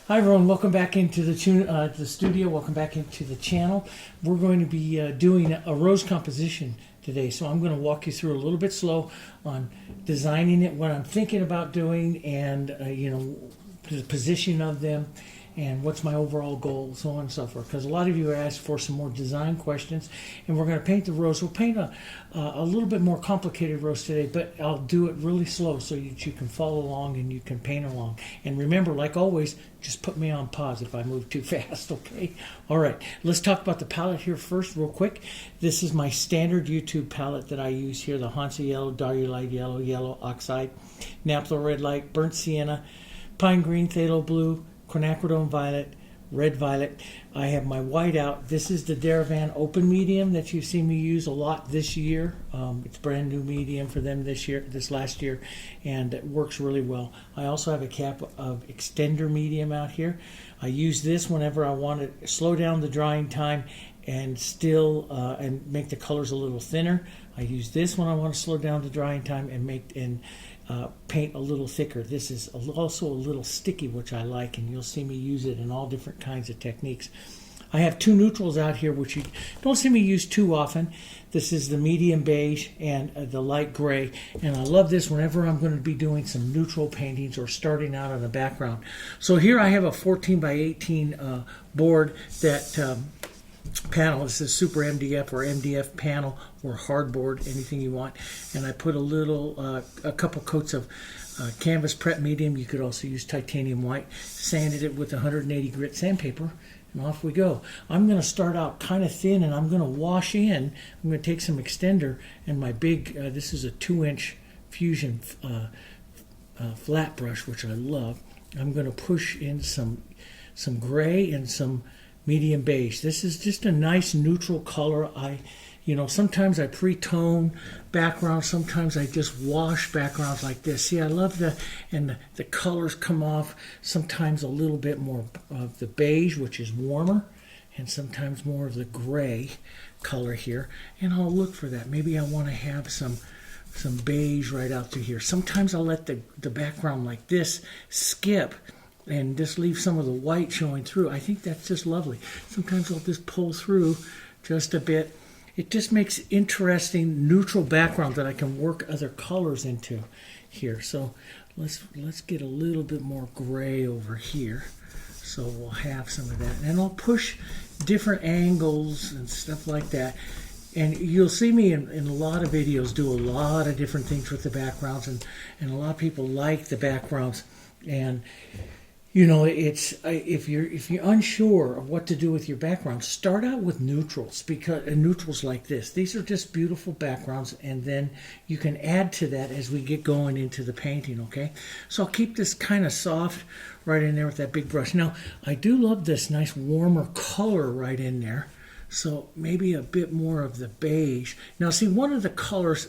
Hi everyone, welcome back into the studio, welcome back into the channel. We're going to be doing a rose composition today, so I'm going to walk you through a little bit slow on designing it, what I'm thinking about doing, and the position of them, and what's my overall goal, so on and so forth. Because a lot of you asked for some more design questions, and we're going to paint the rose. We'll paint a little bit more complicated rose today, but I'll do it really slow so that you can follow along and you can paint along. And remember, like always, just put me on pause if I move too fast, okay? All right, let's talk about the palette here first real quick. This is my standard YouTube palette that I use here, the Hansa Yellow, Diarylide Yellow, Yellow, Oxide, Naphthol Red Light, Burnt Sienna, Pine Green, Phthalo Blue, Quinacridone Violet, Red Violet. I have my white out. This is the Deravan Open Medium that you've seen me use a lot this year. It's brand new medium for them this last year, and it works really well. I also have a cap of extender medium out here. I use this whenever I want to slow down the drying time and still and make the colors a little thinner. I use this when I want to slow down the drying time and paint a little thicker. This is also a little sticky, which I like, and you'll see me use it in all different kinds of techniques. I have two neutrals out here, which you don't see me use too often. This is the medium beige and the light gray, and I love this whenever I'm going to be doing some neutral paintings or starting out on a background. So here I have a 14 by 18 board that panel. This is super MDF or MDF panel or hardboard, anything you want. And I put a couple coats of canvas prep medium. You could also use titanium white. Sanded it with 180 grit sandpaper, and off we go. I'm going to start out kind of thin, and I'm going to wash in. I'm going to take some extender and my big, this is a 2-inch Fusion flat brush, which I love. I'm going to push in some gray and some medium beige. This is just a nice neutral color. Sometimes I pre-tone backgrounds, sometimes I just wash backgrounds like this. See, I love the colors come off, sometimes a little bit more of the beige, which is warmer, and sometimes more of the gray color here, and I'll look for that. Maybe I want to have some beige right out through here. Sometimes I'll let the background like this skip and just leave some of the white showing through. I think that's just lovely. Sometimes I'll just pull through just a bit. It just makes interesting neutral background that I can work other colors into here. So let's get a little bit more gray over here. So we'll have some of that. And I'll push different angles and stuff like that. And you'll see me in a lot of videos do a lot of different things with the backgrounds, and a lot of people like the backgrounds. And it's if you're unsure of what to do with your background, start out with neutrals, because neutrals like this. These are just beautiful backgrounds, and then you can add to that as we get going into the painting, okay? So I'll keep this kind of soft right in there with that big brush. Now, I do love this nice warmer color right in there, so maybe a bit more of the beige. Now, see, one of the colors,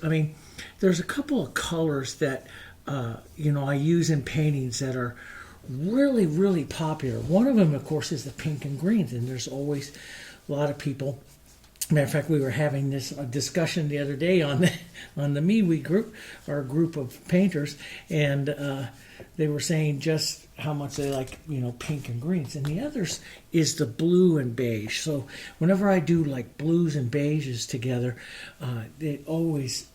there's a couple of colors that, I use in paintings that are really, really popular. One of them, of course, is the pink and greens, and there's always a lot of people. Matter of fact, we were having this discussion the other day on the MeWe group, our group of painters, and they were saying just how much they like, pink and greens. And the others is the blue and beige. So whenever I do like blues and beiges together, it always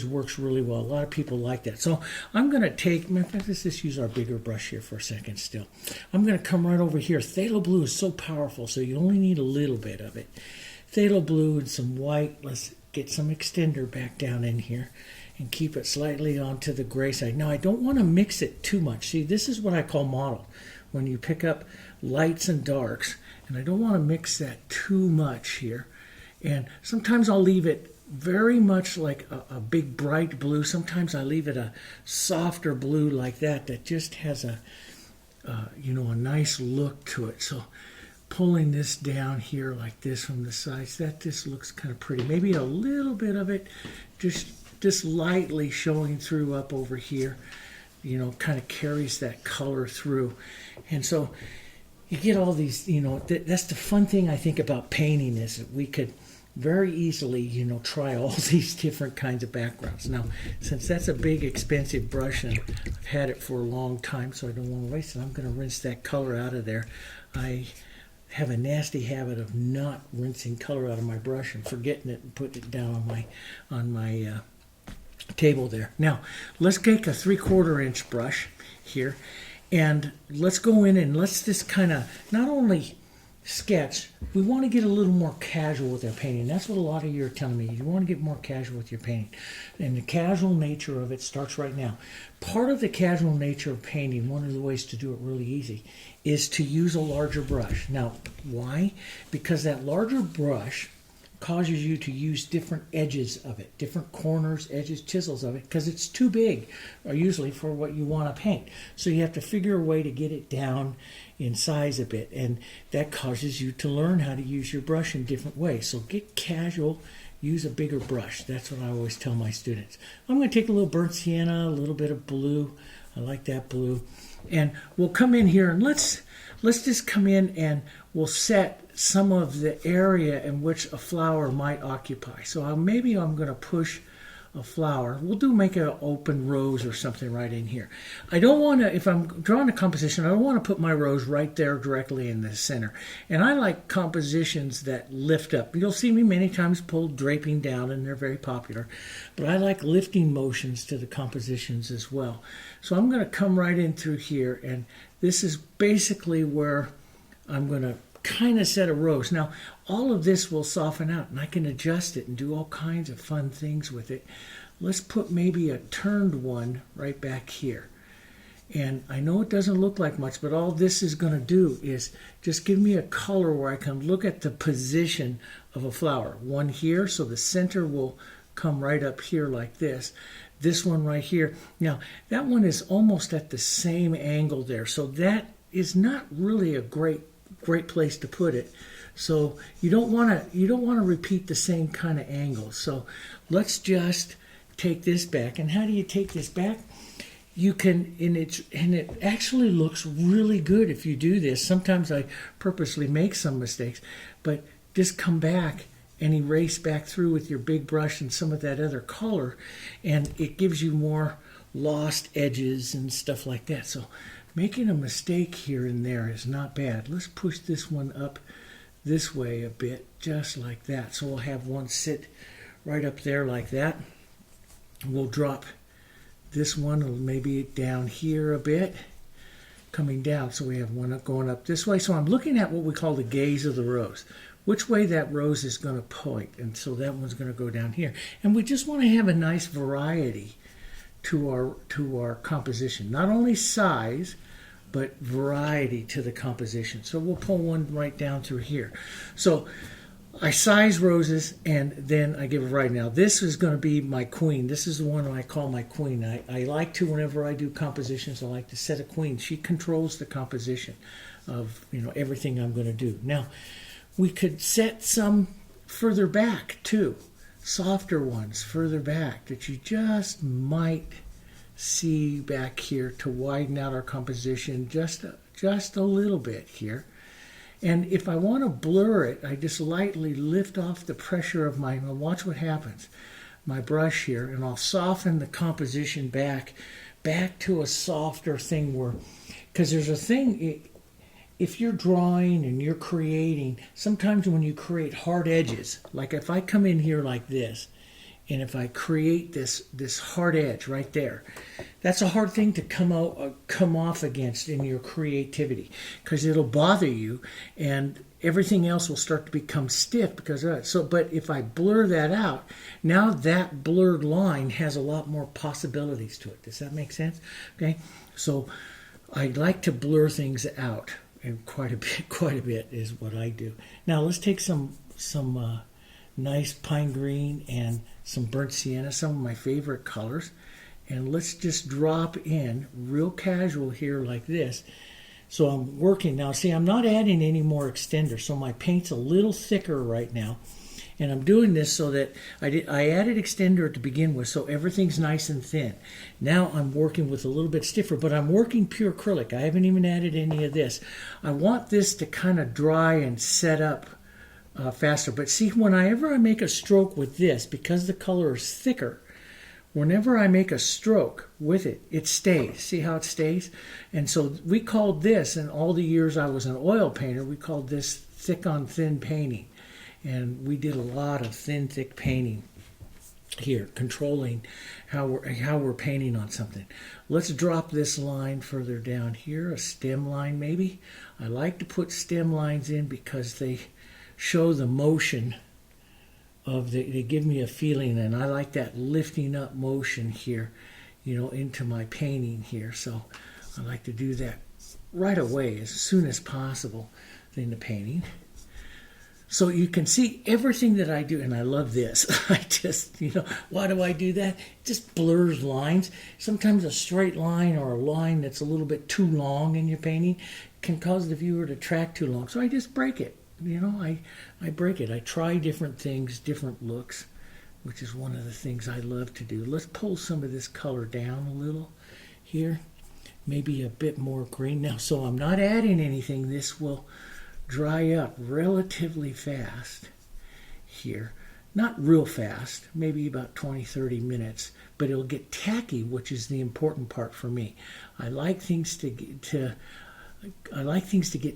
works really well. A lot of people like that. So I'm going to take, matter of fact, let's just use our bigger brush here for a second still. I'm going to come right over here. Phthalo Blue is so powerful, so you only need a little bit of it. Phthalo Blue and some white. Let's get some extender back down in here and keep it slightly onto the gray side. Now, I don't want to mix it too much. See, this is what I call mottled, when you pick up lights and darks, and I don't want to mix that too much here. And sometimes I'll leave it very much like a big bright blue. Sometimes I leave it a softer blue like that just has a nice look to it. So pulling this down here like this from the sides, that just looks kind of pretty. Maybe a little bit of it just lightly showing through up over here, kind of carries that color through. And so you get all these, that's the fun thing I think about painting, is that we could very easily, you know, try all these different kinds of backgrounds. Now, since that's a big, expensive brush, and I've had it for a long time, so I don't want to waste it, I'm going to rinse that color out of there. I have a nasty habit of not rinsing color out of my brush and forgetting it and putting it down on my table there. Now, let's take a 3/4 inch brush here, and let's go in and let's just kind of not only sketch, we want to get a little more casual with our painting. That's what a lot of you are telling me. You want to get more casual with your painting. And the casual nature of it starts right now. Part of the casual nature of painting, one of the ways to do it really easy, is to use a larger brush. Now, why? Because that larger brush causes you to use different edges of it, different corners, edges, chisels of it, because it's too big, or usually for what you want to paint. So you have to figure a way to get it down in size a bit, and that causes you to learn how to use your brush in different ways. So get casual, use a bigger brush. That's what I always tell my students. I'm going to take a little burnt sienna, a little bit of blue. I like that blue. And we'll come in here and let's just come in and we'll set some of the area in which a flower might occupy. So maybe I'm going to push a flower. We'll make an open rose or something right in here. I don't want to, if I'm drawing a composition, I don't want to put my rose right there directly in the center. And I like compositions that lift up. You'll see me many times pull draping down, and they're very popular. But I like lifting motions to the compositions as well. So I'm going to come right in through here, and this is basically where I'm going to kind of set a rose. Now, all of this will soften out, and I can adjust it and do all kinds of fun things with it. Let's put maybe a turned one right back here. And I know it doesn't look like much, but all this is going to do is just give me a color where I can look at the position of a flower. One here, so the center will come right up here like this. This one right here. Now, that one is almost at the same angle there, so that is not really a great place to put it. So you don't want to repeat the same kind of angle. So let's just take this back. And how do you take this back? You can, and it actually looks really good if you do this. Sometimes I purposely make some mistakes, but just come back and erase back through with your big brush and some of that other color, and it gives you more lost edges and stuff like that. So making a mistake here and there is not bad. Let's push this one up this way a bit, just like that. So we'll have one sit right up there like that. We'll drop this one maybe down here a bit, coming down. So we have one going up this way. So I'm looking at what we call the gaze of the rose, which way that rose is going to point. And so that one's going to go down here. And we just want to have a nice variety to our composition. Not only size, but variety to the composition. So we'll pull one right down through here. So I size roses, and then I give a variety. Now this is going to be my queen. This is the one I call my queen. I like to, whenever I do compositions, I like to set a queen. She controls the composition of everything I'm going to do. Now we could set some further back too, softer ones further back that you just might see back here to widen out our composition just a little bit here. And if I want to blur it, I just lightly lift off the pressure of watch what happens, my brush here, and I'll soften the composition back to a softer thing where, because there's a thing, if you're drawing and you're creating, sometimes when you create hard edges, like if I come in here like this, and if I create this hard edge right there, that's a hard thing to come off against in your creativity, because it'll bother you, and everything else will start to become stiff because of it. So, but if I blur that out, now that blurred line has a lot more possibilities to it. Does that make sense? Okay, so I like to blur things out, and quite a bit is what I do. Now let's take some nice pine green and some burnt sienna, some of my favorite colors, and let's just drop in real casual here like this. So I'm working now. See, I'm not adding any more extender, so my paint's a little thicker right now, and I'm doing this so that I added extender to begin with, so everything's nice and thin. Now I'm working with a little bit stiffer, but I'm working pure acrylic. I haven't even added any of this. I want this to kind of dry and set up faster. But see, whenever I make a stroke with this, because the color is thicker, whenever I make a stroke with it, it stays. See how it stays? And so we called this, in all the years I was an oil painter, we called this thick on thin painting. And we did a lot of thin, thick painting here, controlling how we're painting on something. Let's drop this line further down here, a stem line maybe. I like to put stem lines in because they show the motion of they give me a feeling, and I like that lifting up motion here, you know, into my painting here. So I like to do that right away, as soon as possible in the painting. So you can see everything that I do, and I love this. I just, you know, why do I do that? It just blurs lines. Sometimes a straight line or a line that's a little bit too long in your painting can cause the viewer to track too long. So I just break it. You know, I break it. I try different things, different looks, which is one of the things I love to do. Let's pull some of this color down a little here. Maybe a bit more green now. So I'm not adding anything. This will dry up relatively fast here. Not real fast, maybe about 20-30 minutes, but it'll get tacky, which is the important part for me. I like things to get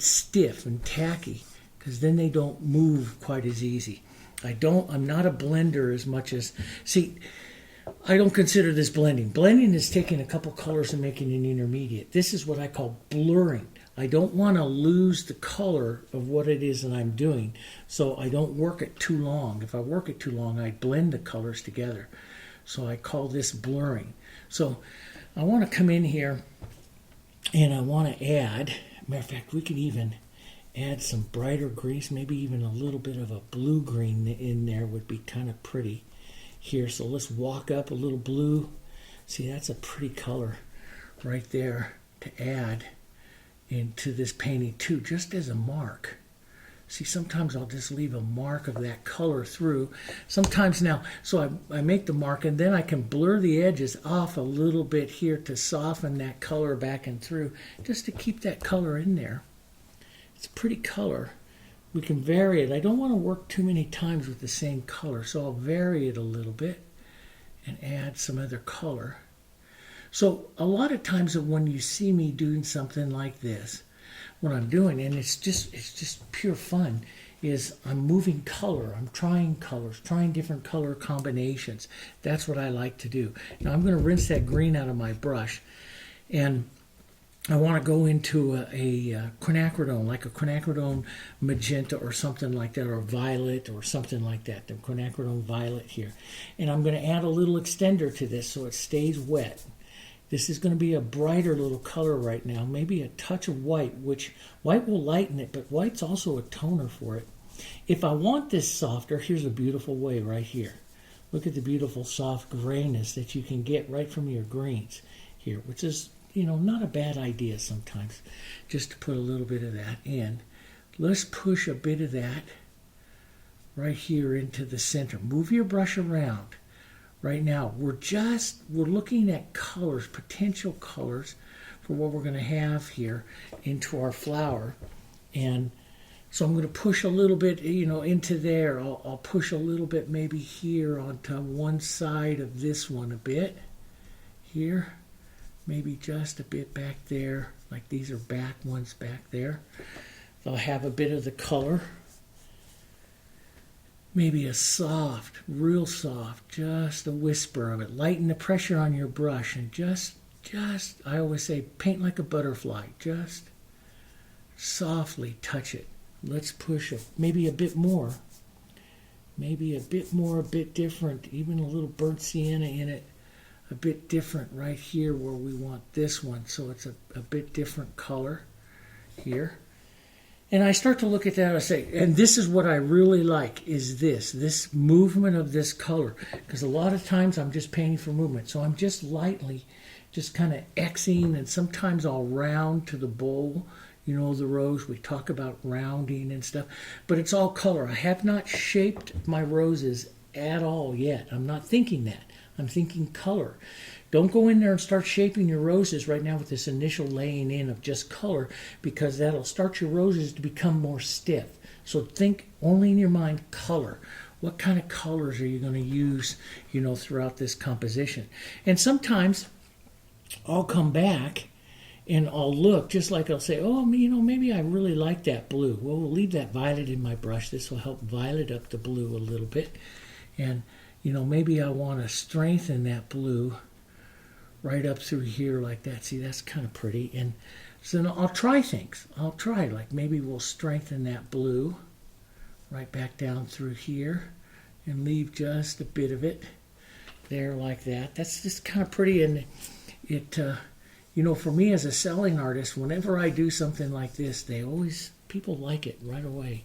stiff and tacky, because then they don't move quite as easy. I'm not a blender as much as, see, I don't consider this blending. Blending is taking a couple colors and making an intermediate. This is what I call blurring. I don't want to lose the color of what it is that I'm doing, so I don't work it too long. If I work it too long, I blend the colors together. So I call this blurring. So I want to come in here and I want to add, matter of fact, we could even add some brighter greens, maybe even a little bit of a blue green in there would be kind of pretty here. So let's walk up a little blue. See, that's a pretty color right there to add into this painting too, just as a mark. See, sometimes I'll just leave a mark of that color through. Sometimes now, so I make the mark, and then I can blur the edges off a little bit here to soften that color back and through, just to keep that color in there. It's a pretty color. We can vary it. I don't want to work too many times with the same color, so I'll vary it a little bit and add some other color. So a lot of times when you see me doing something like this, what I'm doing, and it's just pure fun, is I'm moving color. I'm trying colors, trying different color combinations. That's what I like to do. Now I'm going to rinse that green out of my brush, and I want to go into a quinacridone, like a quinacridone magenta or something like that, or violet or something like that, the quinacridone violet here. And I'm going to add a little extender to this so it stays wet. This is going to be a brighter little color right now, maybe a touch of white, which white will lighten it, but white's also a toner for it. If I want this softer, here's a beautiful way right here. Look at the beautiful soft grayness that you can get right from your greens here, which is, you know, not a bad idea sometimes, just to put a little bit of that in. Let's push a bit of that right here into the center. Move your brush around. Right now, we're looking at colors, potential colors for what we're going to have here into our flower. And so I'm going to push a little bit, you know, into there. I'll push a little bit maybe here onto one side of this one a bit. Here, maybe just a bit back there, like these are back ones back there. I'll have a bit of the color. Maybe a soft, real soft, just a whisper of it. Lighten the pressure on your brush and just, I always say, paint like a butterfly. Just softly touch it. Let's push it. Maybe a bit more. Maybe a bit more, a bit different. Even a little burnt sienna in it. A bit different right here where we want this one. So it's a bit different color here. And I start to look at that and I say, and this is what I really like, is this movement of this color. Because a lot of times I'm just painting for movement. So I'm just lightly, just kind of Xing, and sometimes I'll round to the bowl, you know, the rose. We talk about rounding and stuff. But it's all color. I have not shaped my roses at all yet. I'm not thinking that. I'm thinking color. Don't go in there and start shaping your roses right now with this initial laying in of just color, because that'll start your roses to become more stiff. So think only in your mind color. What kind of colors are you going to use, throughout this composition? And sometimes I'll come back and I'll look, just like I'll say, oh, maybe I really like that blue. Well, we'll leave that violet in my brush. This will help violet up the blue a little bit. And, maybe I want to strengthen that blue right up through here like that. See, that's kind of pretty. And so then I'll try things. I'll try, like maybe we'll strengthen that blue right back down through here and leave just a bit of it there like that. That's just kind of pretty. And it, for me as a selling artist, whenever I do something like this, people like it right away.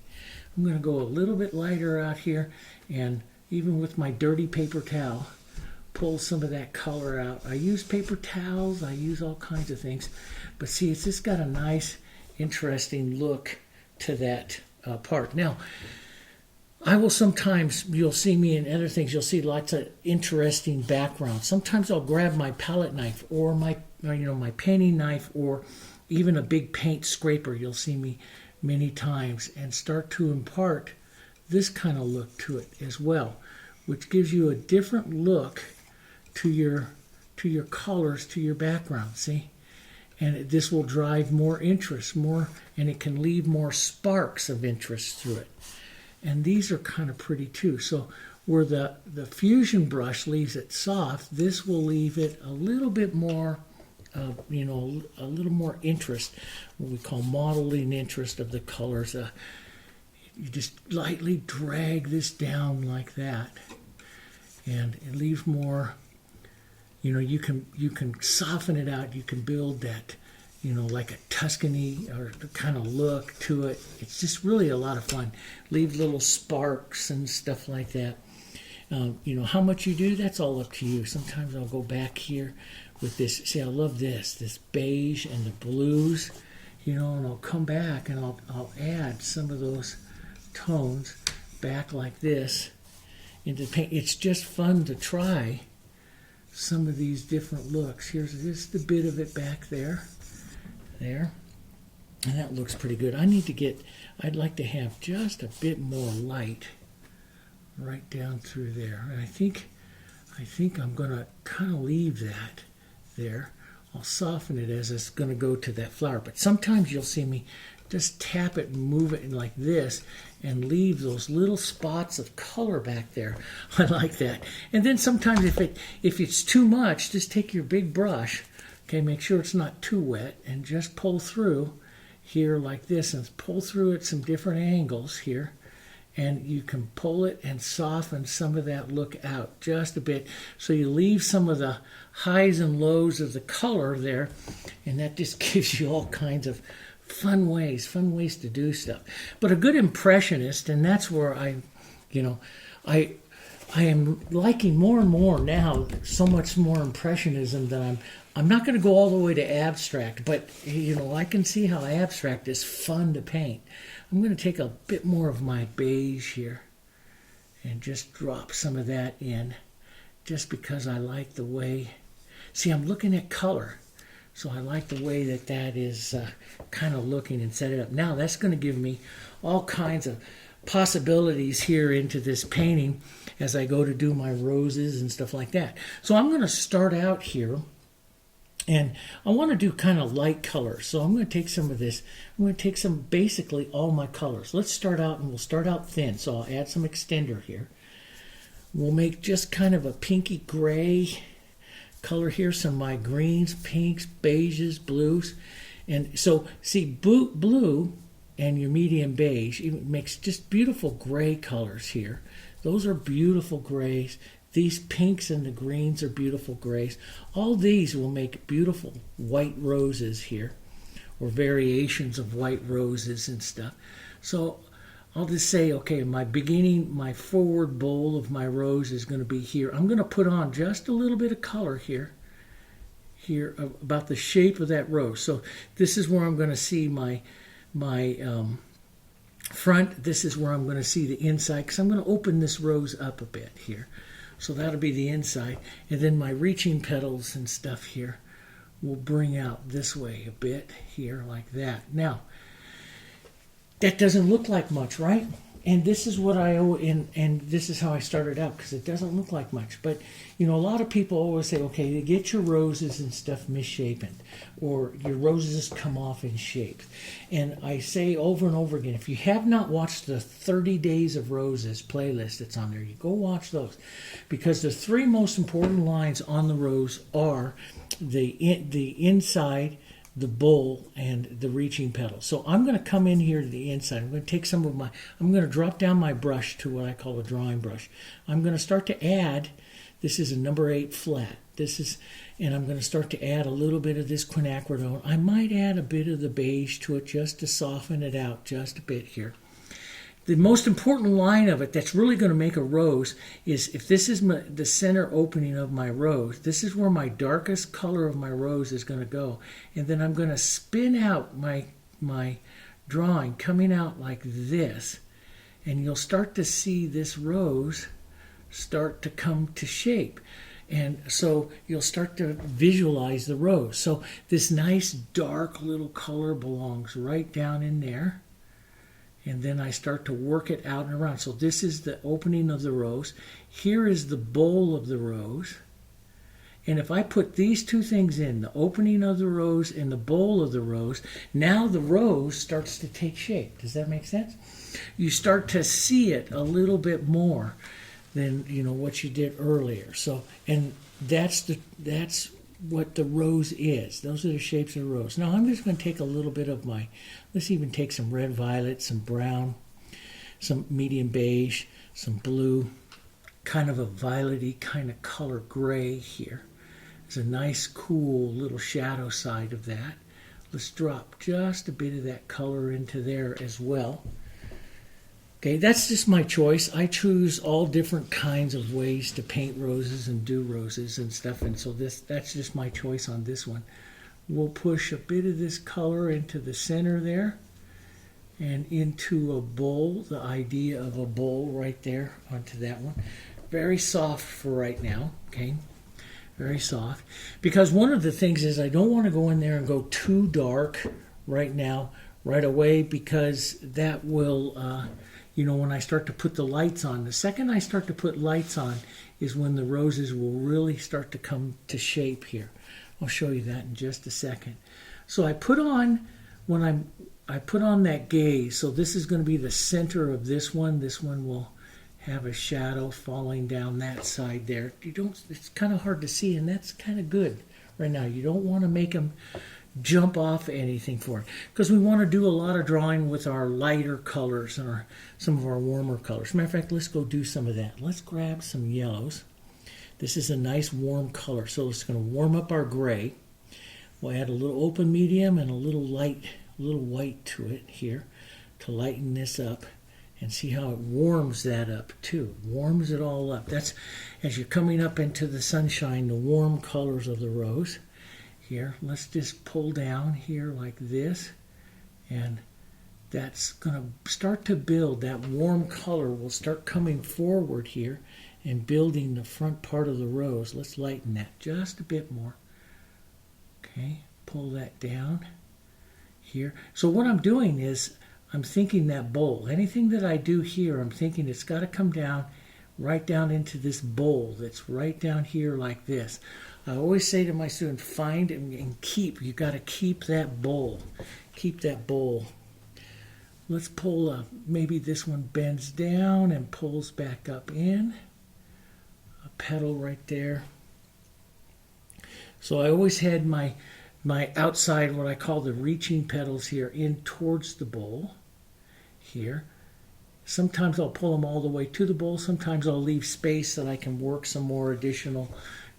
I'm going to go a little bit lighter out here, and even with my dirty paper towel, pull some of that color out. I use paper towels, I use all kinds of things, but see, it's just got a nice, interesting look to that part. Now, I will sometimes, you'll see me in other things, you'll see lots of interesting backgrounds. Sometimes I'll grab my palette knife or my painting knife, or even a big paint scraper, you'll see me many times, and start to impart this kind of look to it as well, which gives you a different look to your colors, to your background, see? And this will drive more interest, and it can leave more sparks of interest through it. And these are kind of pretty too. So where the fusion brush leaves it soft, this will leave it a little bit more, a little more interest, what we call modeling interest of the colors. You just lightly drag this down like that, and it leaves more. You can soften it out. You can build that, like a Tuscany or kind of look to it. It's just really a lot of fun. Leave little sparks and stuff like that. How much you do, that's all up to you. Sometimes I'll go back here with this. See, I love this beige and the blues, and I'll come back and I'll add some of those tones back like this into paint. It's just fun to try some of these different looks. Here's just a bit of it back there, and that looks pretty good. I'd like to have just a bit more light right down through there. And I think I'm gonna kind of leave that there. I'll soften it as it's gonna go to that flower. But sometimes you'll see me just tap it and move it like this and leave those little spots of color back there. I like that. And then sometimes if it's too much, just take your big brush, okay, make sure it's not too wet, and just pull through here like this, and pull through at some different angles here. And you can pull it and soften some of that look out just a bit. So you leave some of the highs and lows of the color there, and that just gives you all kinds of fun ways to do stuff. But a good impressionist, and that's where I am liking more and more now, so much more impressionism that I'm not going to go all the way to abstract, but I can see how abstract is fun to paint. I'm going to take a bit more of my beige here and just drop some of that in, just because I like the way, see, I'm looking at color. So I like the way that is kind of looking and set it up. Now that's going to give me all kinds of possibilities here into this painting as I go to do my roses and stuff like that. So I'm going to start out here, and I want to do kind of light colors. So I'm going to take some of this. I'm going to take basically all my colors. Let's start out, and we'll start out thin. So I'll add some extender here. We'll make just kind of a pinky gray color here, some of my greens, pinks, beiges, blues. And so see, blue and your medium beige, it makes just beautiful gray colors here. Those are beautiful grays. These pinks and the greens are beautiful grays. All these will make beautiful white roses here, or variations of white roses and stuff. So I'll just say, okay, my forward bowl of my rose is going to be here. I'm going to put on just a little bit of color here about the shape of that rose. So this is where I'm going to see my front. This is where I'm going to see the inside, because I'm going to open this rose up a bit here. So that'll be the inside. And then my reaching petals and stuff here will bring out this way a bit here like that. Now, that doesn't look like much, right? And this is what I owe, and this is how I started out, because it doesn't look like much. But, you know, a lot of people always say, okay, get your roses and stuff misshapen, or your roses come off in shape. And I say over and over again, if you have not watched the 30 Days of Roses playlist that's on there, you go watch those. Because the three most important lines on the rose are the inside, the bowl, and the reaching petal. So I'm going to come in here to the inside. I'm going to take some of I'm going to drop down my brush to what I call a drawing brush. I'm going to start to add, this is a number 8 flat. And I'm going to start to add a little bit of this quinacridone. I might add a bit of the beige to it just to soften it out just a bit here. The most important line of it that's really going to make a rose is, if this is the center opening of my rose, this is where my darkest color of my rose is going to go. And then I'm going to spin out my drawing coming out like this. And you'll start to see this rose start to come to shape. And so you'll start to visualize the rose. So this nice dark little color belongs right down in there. And then I start to work it out and around. So this is the opening of the rose. Here is the bowl of the rose. And if I put these two things in, the opening of the rose and the bowl of the rose, now the rose starts to take shape. Does that make sense? You start to see it a little bit more than, you know, what you did earlier. So, and that's what the rose is. Those are the shapes of the rose. Now I'm just going to take a little bit of let's even take some red violet, some brown, some medium beige, some blue, kind of a violety kind of color gray here. There's a nice cool little shadow side of that. Let's drop just a bit of that color into there as well. Okay, that's just my choice. I choose all different kinds of ways to paint roses and do roses and stuff, and so that's just my choice on this one. We'll push a bit of this color into the center there and into a bowl, the idea of a bowl right there onto that one. Very soft for right now, okay? Very soft. Because one of the things is I don't want to go in there and go too dark right now, right away, because that will... you know, when I start to put the lights on, the second I start to put lights on is when the roses will really start to come to shape here. I'll show you that in just a second. So I put on, I put on that gaze, so this is going to be the center of this one. This one will have a shadow falling down that side there. It's kind of hard to see, and that's kind of good right now. You don't want to make them jump off anything for it, because we want to do a lot of drawing with our lighter colors and some of our warmer colors. As a matter of fact, let's go do some of that. Let's grab some yellows. This is a nice warm color, so it's going to warm up our gray. We'll add a little open medium and a little light, a little white to it here to lighten this up, and see how it warms that up too. Warms it all up. That's, as you're coming up into the sunshine, the warm colors of the rose. Here, let's just pull down here like this, and that's going to start to build. That warm color will start coming forward here and building the front part of the rose. Let's lighten that just a bit more. Okay, pull that down here. So what I'm doing is I'm thinking that bowl. Anything that I do here, I'm thinking it's got to come down, right down into this bowl that's right down here like this. I always say to my students, find and keep. You got to keep that bowl. Keep that bowl. Let's pull maybe this one bends down and pulls back up in. A petal right there. So I always had my outside, what I call the reaching petals here, in towards the bowl here. Sometimes I'll pull them all the way to the bowl. Sometimes I'll leave space that I can work some more additional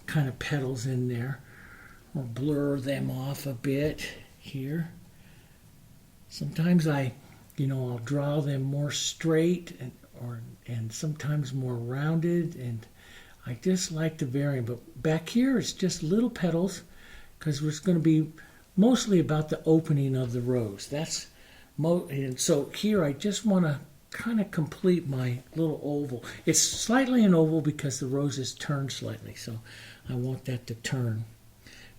kind of petals in there, or blur them off a bit here. Sometimes I'll draw them more straight and sometimes more rounded, and I just like to vary them. But back here it's just little petals, because it's going to be mostly about the opening of the rose. And so here I just want to kind of complete my little oval. It's slightly an oval because the roses turn slightly, so I want that to turn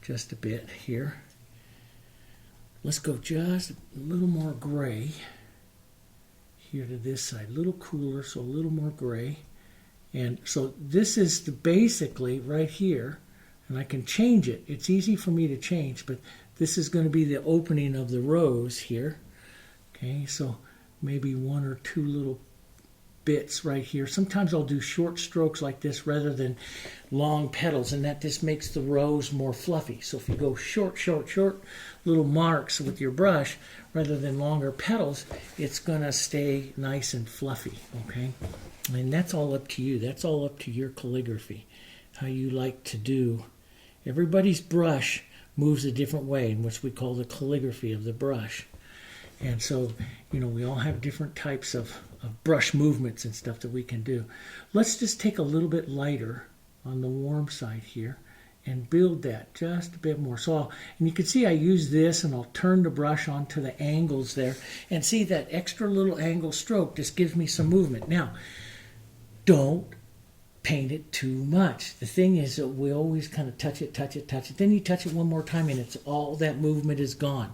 just a bit here. Let's go just a little more gray here to this side. A little cooler, so a little more gray. And so this is basically right here, and I can change it. It's easy for me to change, but this is going to be the opening of the rose here. Okay, so maybe one or two little bits right here. Sometimes I'll do short strokes like this rather than long petals, and that just makes the rose more fluffy. So if you go short little marks with your brush rather than longer petals, it's going to stay nice and fluffy, okay? And that's all up to you. That's all up to your calligraphy, how you like to do. Everybody's brush moves a different way, in which we call the calligraphy of the brush. And so, you know, we all have different types of brush movements and stuff that we can do. Let's just take a little bit lighter on the warm side here and build that just a bit more. So, and you can see I use this, and I'll turn the brush onto the angles there, and see that extra little angle stroke just gives me some movement. Now, don't paint it too much. The thing is that we always kind of touch it. Then you touch it one more time, and it's all that movement is gone.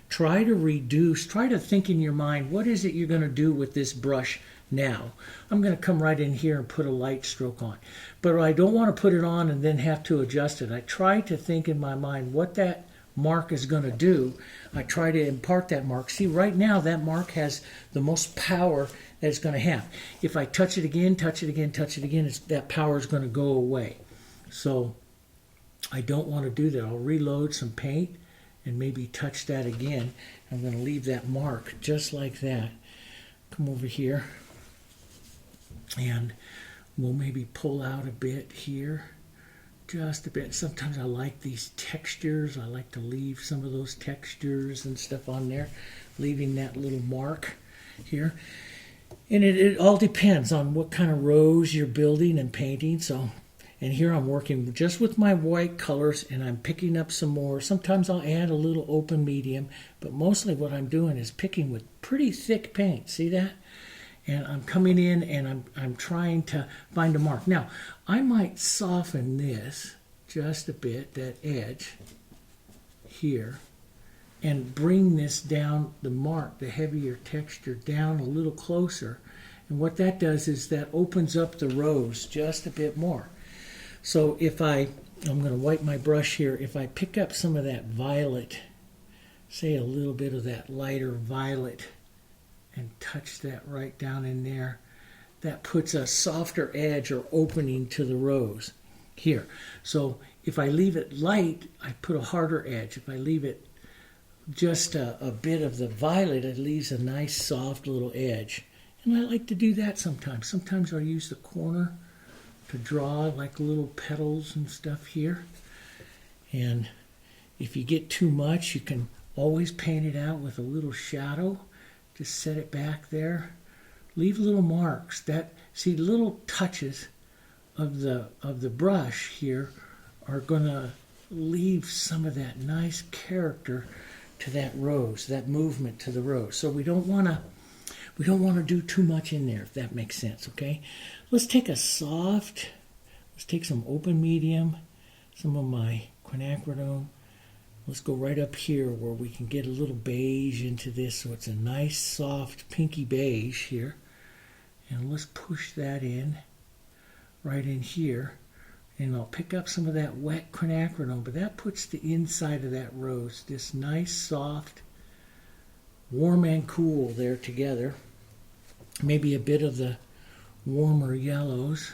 Try to reduce, try to think in your mind, what is it you're going to do with this brush now? I'm going to come right in here and put a light stroke on. But I don't want to put it on and then have to adjust it. I try to think in my mind what that mark is going to do. I try to impart that mark. See, right now that mark has the most power that it's going to have. If I touch it again, that power is going to go away. So I don't want to do that. I'll reload some paint and maybe touch that again. I'm going to leave that mark just like that. Come over here, and we'll maybe pull out a bit here, just a bit. Sometimes I like these textures. I like to leave some of those textures and stuff on there, leaving that little mark here. And it all depends on what kind of rose you're building and painting. So, and here I'm working just with my white colors, and I'm picking up some more. Sometimes I'll add a little open medium, but mostly what I'm doing is picking with pretty thick paint. See that? And I'm coming in and I'm trying to find a mark. Now, I might soften this just a bit, that edge here, and bring this down, the mark, the heavier texture, down a little closer. And what that does is that opens up the rose just a bit more. So if I'm going to wipe my brush here, if I pick up some of that violet, say a little bit of that lighter violet, and touch that right down in there, that puts a softer edge or opening to the rose here. So if I leave it light, I put a harder edge. If I leave it just a bit of the violet, it leaves a nice soft little edge. And I like to do that sometimes. Sometimes I'll use the corner to draw like little petals and stuff here. And if you get too much, you can always paint it out with a little shadow. Just set it back there. Leave little marks. See, little touches of the brush here are going to leave some of that nice character to that rose, that movement to the rose. So we don't want to do too much in there, if that makes sense, okay? Let's take some open medium, some of my quinacridone. Let's go right up here where we can get a little beige into this, so it's a nice soft pinky beige here. And let's push that in, right in here. And I'll pick up some of that wet quinacridone, but that puts the inside of that rose, this nice soft, warm and cool there together. Maybe a bit of the warmer yellows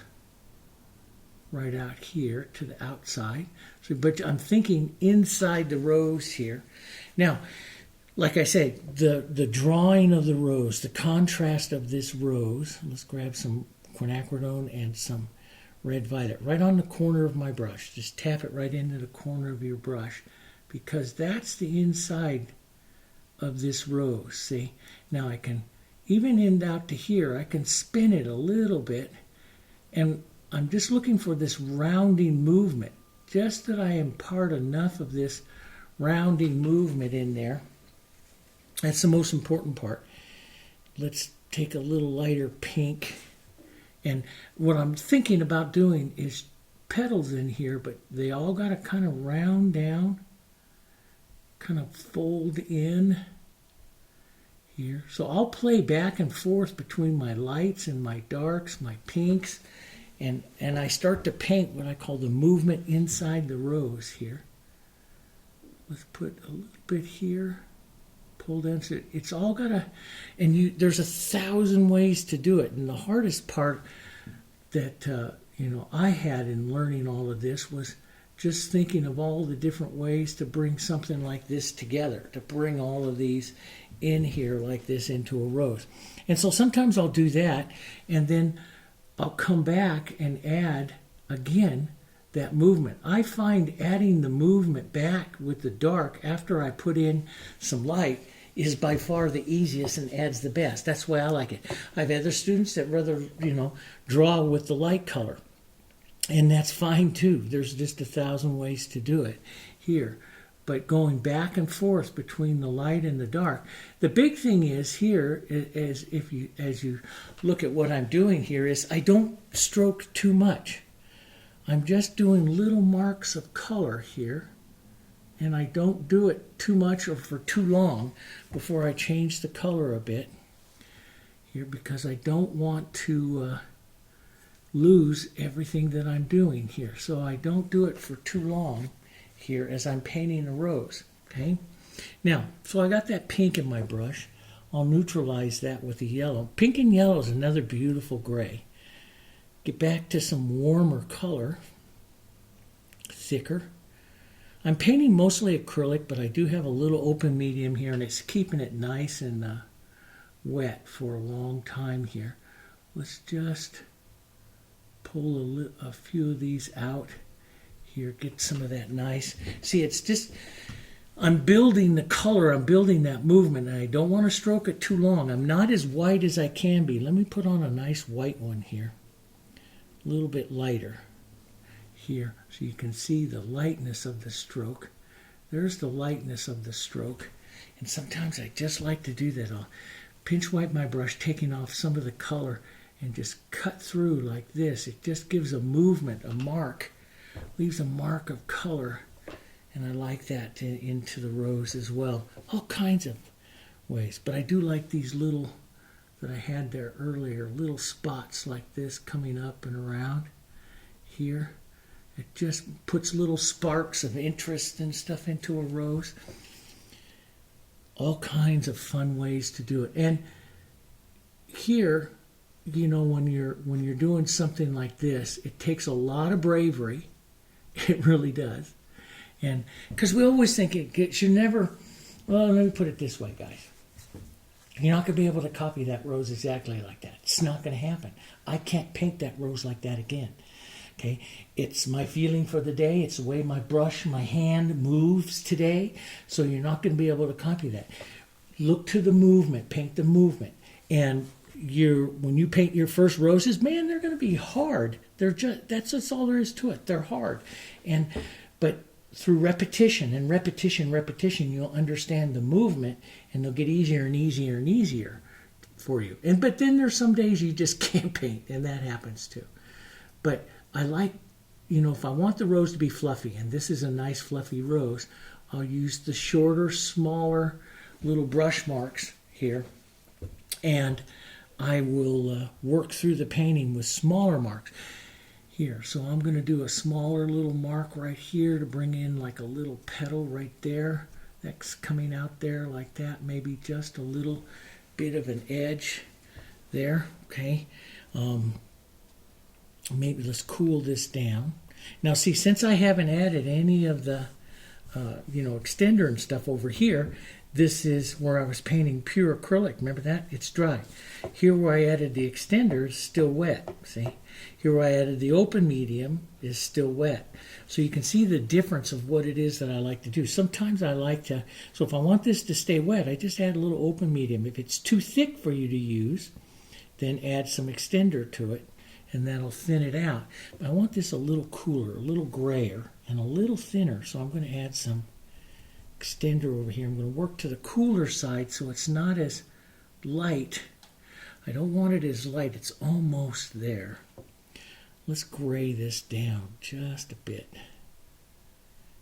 right out here to the outside. So, but I'm thinking inside the rose here. Now, like I said, the drawing of the rose, the contrast of this rose, let's grab some quinacridone and some red violet right on the corner of my brush. Just tap it right into the corner of your brush, because that's the inside of this rose. See? Now I can even end out to here. I can spin it a little bit, and I'm just looking for this rounding movement, just that I impart enough of this rounding movement in there. That's the most important part. Let's take a little lighter pink. And what I'm thinking about doing is petals in here, but they all got to kind of round down, kind of fold in here. So I'll play back and forth between my lights and my darks, my pinks, and I start to paint what I call the movement inside the rose here. Let's put a little bit here, pull down. So it's all gotta, and there's 1,000 ways to do it. And the hardest part that I had in learning all of this was just thinking of all the different ways to bring something like this together, to bring all of these in here like this into a rose. And so sometimes I'll do that, and then I'll come back and add again that movement. I find adding the movement back with the dark after I put in some light is by far the easiest and adds the best. That's why I like it. I have other students that rather, draw with the light color. And that's fine too. There's just 1,000 ways to do it here. But going back and forth between the light and the dark. The big thing is here, as you look at what I'm doing here, is I don't stroke too much. I'm just doing little marks of color here. And I don't do it too much or for too long before I change the color a bit here, because I don't want to lose everything that I'm doing here. So I don't do it for too long here as I'm painting a rose. Okay. Now, so I got that pink in my brush. I'll neutralize that with the yellow. Pink and yellow is another beautiful gray. Get back to some warmer color, thicker. I'm painting mostly acrylic, but I do have a little open medium here, and it's keeping it nice and wet for a long time here. Let's just pull a few of these out here, get some of that nice. See, it's just, I'm building the color, I'm building that movement, and I don't want to stroke it too long. I'm not as white as I can be. Let me put on a nice white one here, a little bit lighter here, so you can see the lightness of the stroke. There's the lightness of the stroke. And sometimes I just like to do that. I'll pinch wipe my brush, taking off some of the color, and just cut through like this. It just gives a movement, a mark, leaves a mark of color. And I like that into the rose as well. All kinds of ways. But I do like these little, that I had there earlier, little spots like this coming up and around here. It just puts little sparks of interest and stuff into a rose. All kinds of fun ways to do it. And here, when you're doing something like this, it takes a lot of bravery. It really does. And because we always think you're never, well, let me put it this way, guys. You're not going to be able to copy that rose exactly like that. It's not going to happen. I can't paint that rose like that again. Okay, it's my feeling for the day. It's the way my brush, my hand moves today. So you're not going to be able to copy that. Look to the movement, paint the movement. And when you paint your first roses, man, they're going to be hard. That's all there is to it. They're hard. But through repetition and repetition, you'll understand the movement, and they'll get easier and easier and easier for you. But then there's some days you just can't paint, and that happens too. But I like, if I want the rose to be fluffy, and this is a nice fluffy rose, I'll use the shorter, smaller little brush marks here, and I will work through the painting with smaller marks here. So I'm going to do a smaller little mark right here to bring in like a little petal right there. That's coming out there like that, maybe just a little bit of an edge there, okay? Maybe let's cool this down. Now see, since I haven't added any of the extender and stuff over here, this is where I was painting pure acrylic. Remember that? It's dry. Here where I added the extender is still wet. See? Here where I added the open medium is still wet. So you can see the difference of what it is that I like to do. Sometimes I like to, so if I want this to stay wet, I just add a little open medium. If it's too thick for you to use, then add some extender to it, and that'll thin it out. But I want this a little cooler, a little grayer, and a little thinner, so I'm going to add some extender over here. I'm going to work to the cooler side so it's not as light. I don't want it as light. It's almost there. Let's gray this down just a bit.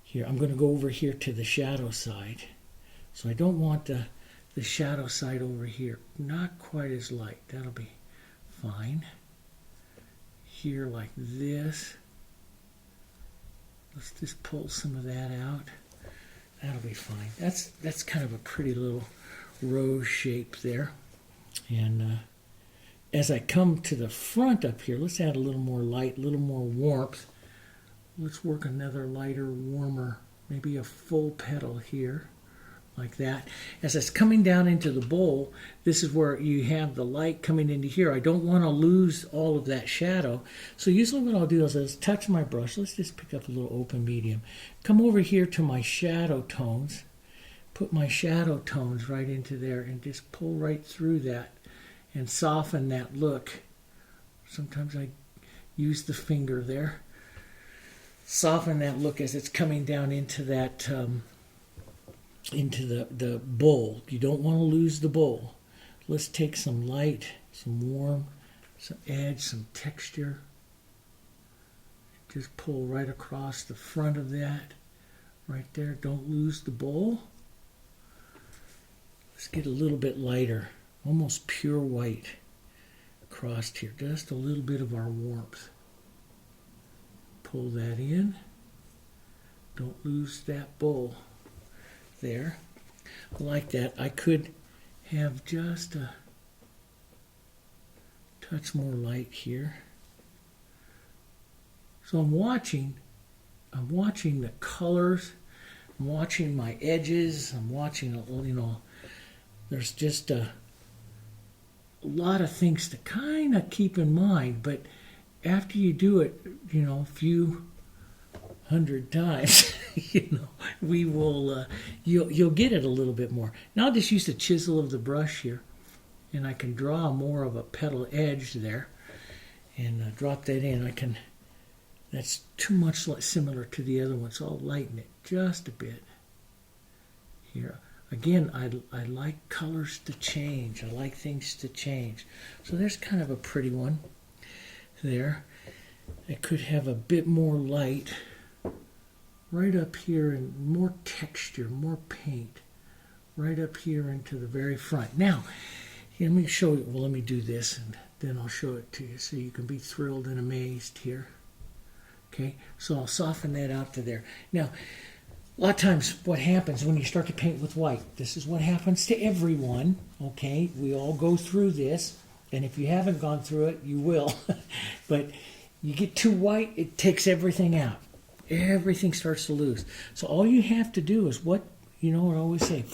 Here, I'm going to go over here to the shadow side. So I don't want the the shadow side over here. Not quite as light. That'll be fine. Here like this. Let's just pull some of that out. That'll be fine. That's kind of a pretty little rose shape there. And as I come to the front up here, let's add a little more light, a little more warmth. Let's work another lighter, warmer, maybe a full petal here, like that. As it's coming down into the bowl, this is where you have the light coming into here. I don't want to lose all of that shadow. So usually what I'll do is I'll touch my brush. Let's just pick up a little open medium. Come over here to my shadow tones. Put my shadow tones right into there and just pull right through that and soften that look. Sometimes I use the finger there. Soften that look as it's coming down into that, into the bowl. You don't want to lose the bowl. Let's take some light, some warm, some edge, some texture. Just pull right across the front of that. Right there. Don't lose the bowl. Let's get a little bit lighter. Almost pure white across here. Just a little bit of our warmth. Pull that in. Don't lose that bowl there. I like that. I could have just a touch more light here. So I'm watching the colors. I'm watching my edges. I'm watching, you know, there's just a lot of things to kind of keep in mind, but after you do it, you know, a few hundred times, you know, we will, you'll get it a little bit more. Now I'll just use the chisel of the brush here, and I can draw more of a petal edge there, and drop that in. That's too much similar to the other one, so I'll lighten it just a bit here. Again, I like colors to change. I like things to change. So there's kind of a pretty one there. I could have a bit more light right up here and more texture, more paint right up here into the very front. Now, let me show you. Well, let me do this and then I'll show it to you so you can be thrilled and amazed here. Okay, so I'll soften that out to there. Now, a lot of times what happens when you start to paint with white, this is what happens to everyone, okay? We all go through this, and if you haven't gone through it, you will. But you get too white, it takes everything out. Everything starts to lose. So all you have to do is what, you know what I always say,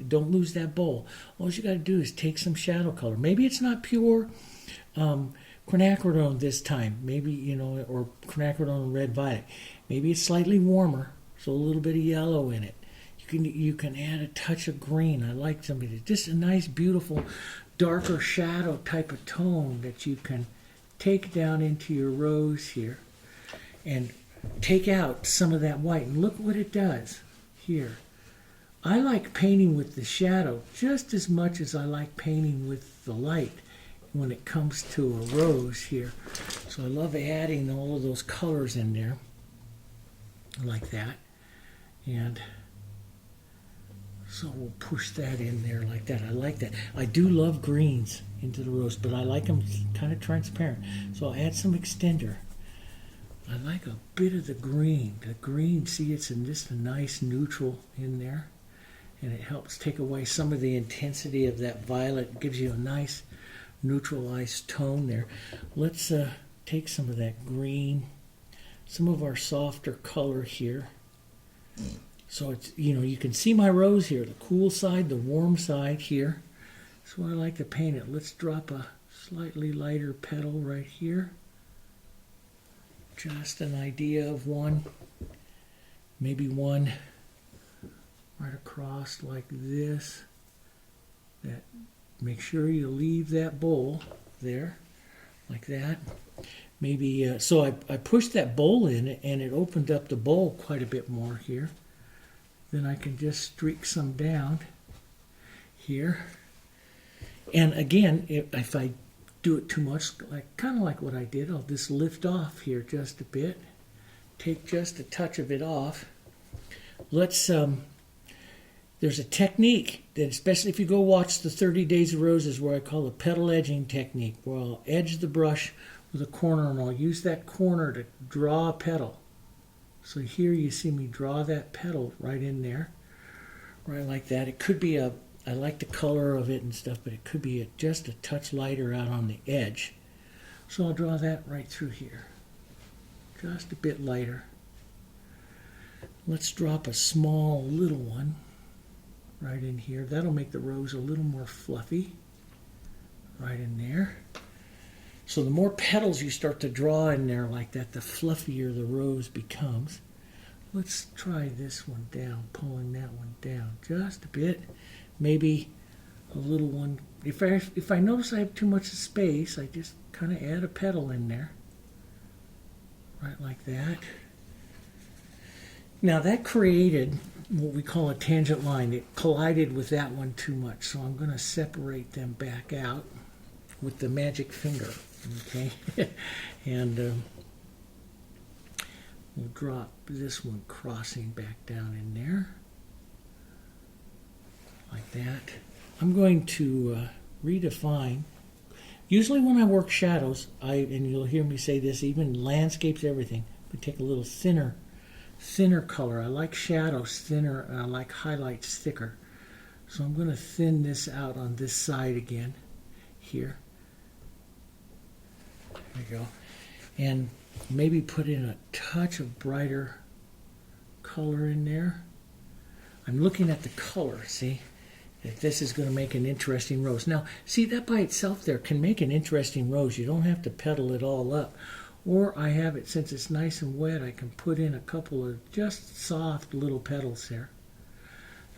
don't lose that bowl. All you got to do is take some shadow color. Maybe it's not pure quinacridone this time, maybe, you know, or quinacridone red violet. Maybe it's slightly warmer. So a little bit of yellow in it. You can add a touch of green. I like something, just a nice, beautiful, darker shadow type of tone that you can take down into your rose here and take out some of that white. And look what it does here. I like painting with the shadow just as much as I like painting with the light when it comes to a rose here. So I love adding all of those colors in there like that. And so we'll push that in there like that. I like that. I do love greens into the rose, but I like them kind of transparent. So I'll add some extender. I like a bit of the green. The green, see, it's in just a nice neutral in there. And it helps take away some of the intensity of that violet. It gives you a nice neutralized tone there. Let's take some of that green, some of our softer color here. So it's, you know, you can see my rose here, the cool side, the warm side here. So I like to paint it. Let's drop a slightly lighter petal right here. Just an idea of one, maybe one right across like this. That, make sure you leave that bowl there, like that. Maybe, so I pushed that bowl in and it opened up the bowl quite a bit more here. Then I can just streak some down here. And again, if I do it too much, kind of like what I did, I'll just lift off here just a bit. Take just a touch of it off. Let's, there's a technique that, especially if you go watch the 30 Days of Roses, where I call the petal edging technique, where I'll edge the brush with a corner and I'll use that corner to draw a petal. So here you see me draw that petal right in there, right like that. It could be I like the color of it and stuff, but it could be just a touch lighter out on the edge. So I'll draw that right through here, just a bit lighter. Let's drop a small little one right in here. That'll make the rose a little more fluffy, right in there. So the more petals you start to draw in there like that, the fluffier the rose becomes. Let's try this one down, pulling that one down just a bit. Maybe a little one. If I notice I have too much space, I just kind of add a petal in there, right like that. Now that created what we call a tangent line. It collided with that one too much, so I'm going to separate them back out with the magic finger, okay? And we'll drop this one crossing back down in there, like that. I'm going to redefine. Usually when I work shadows, and you'll hear me say this, even landscapes, everything, we take a little thinner color. I like shadows thinner, and I like highlights thicker. So I'm going to thin this out on this side again, here. There we go. And maybe put in a touch of brighter color in there. I'm looking at the color, see? If this is going to make an interesting rose. Now, see, that by itself there can make an interesting rose. You don't have to petal it all up. Or I have it, since it's nice and wet, I can put in a couple of just soft little petals there.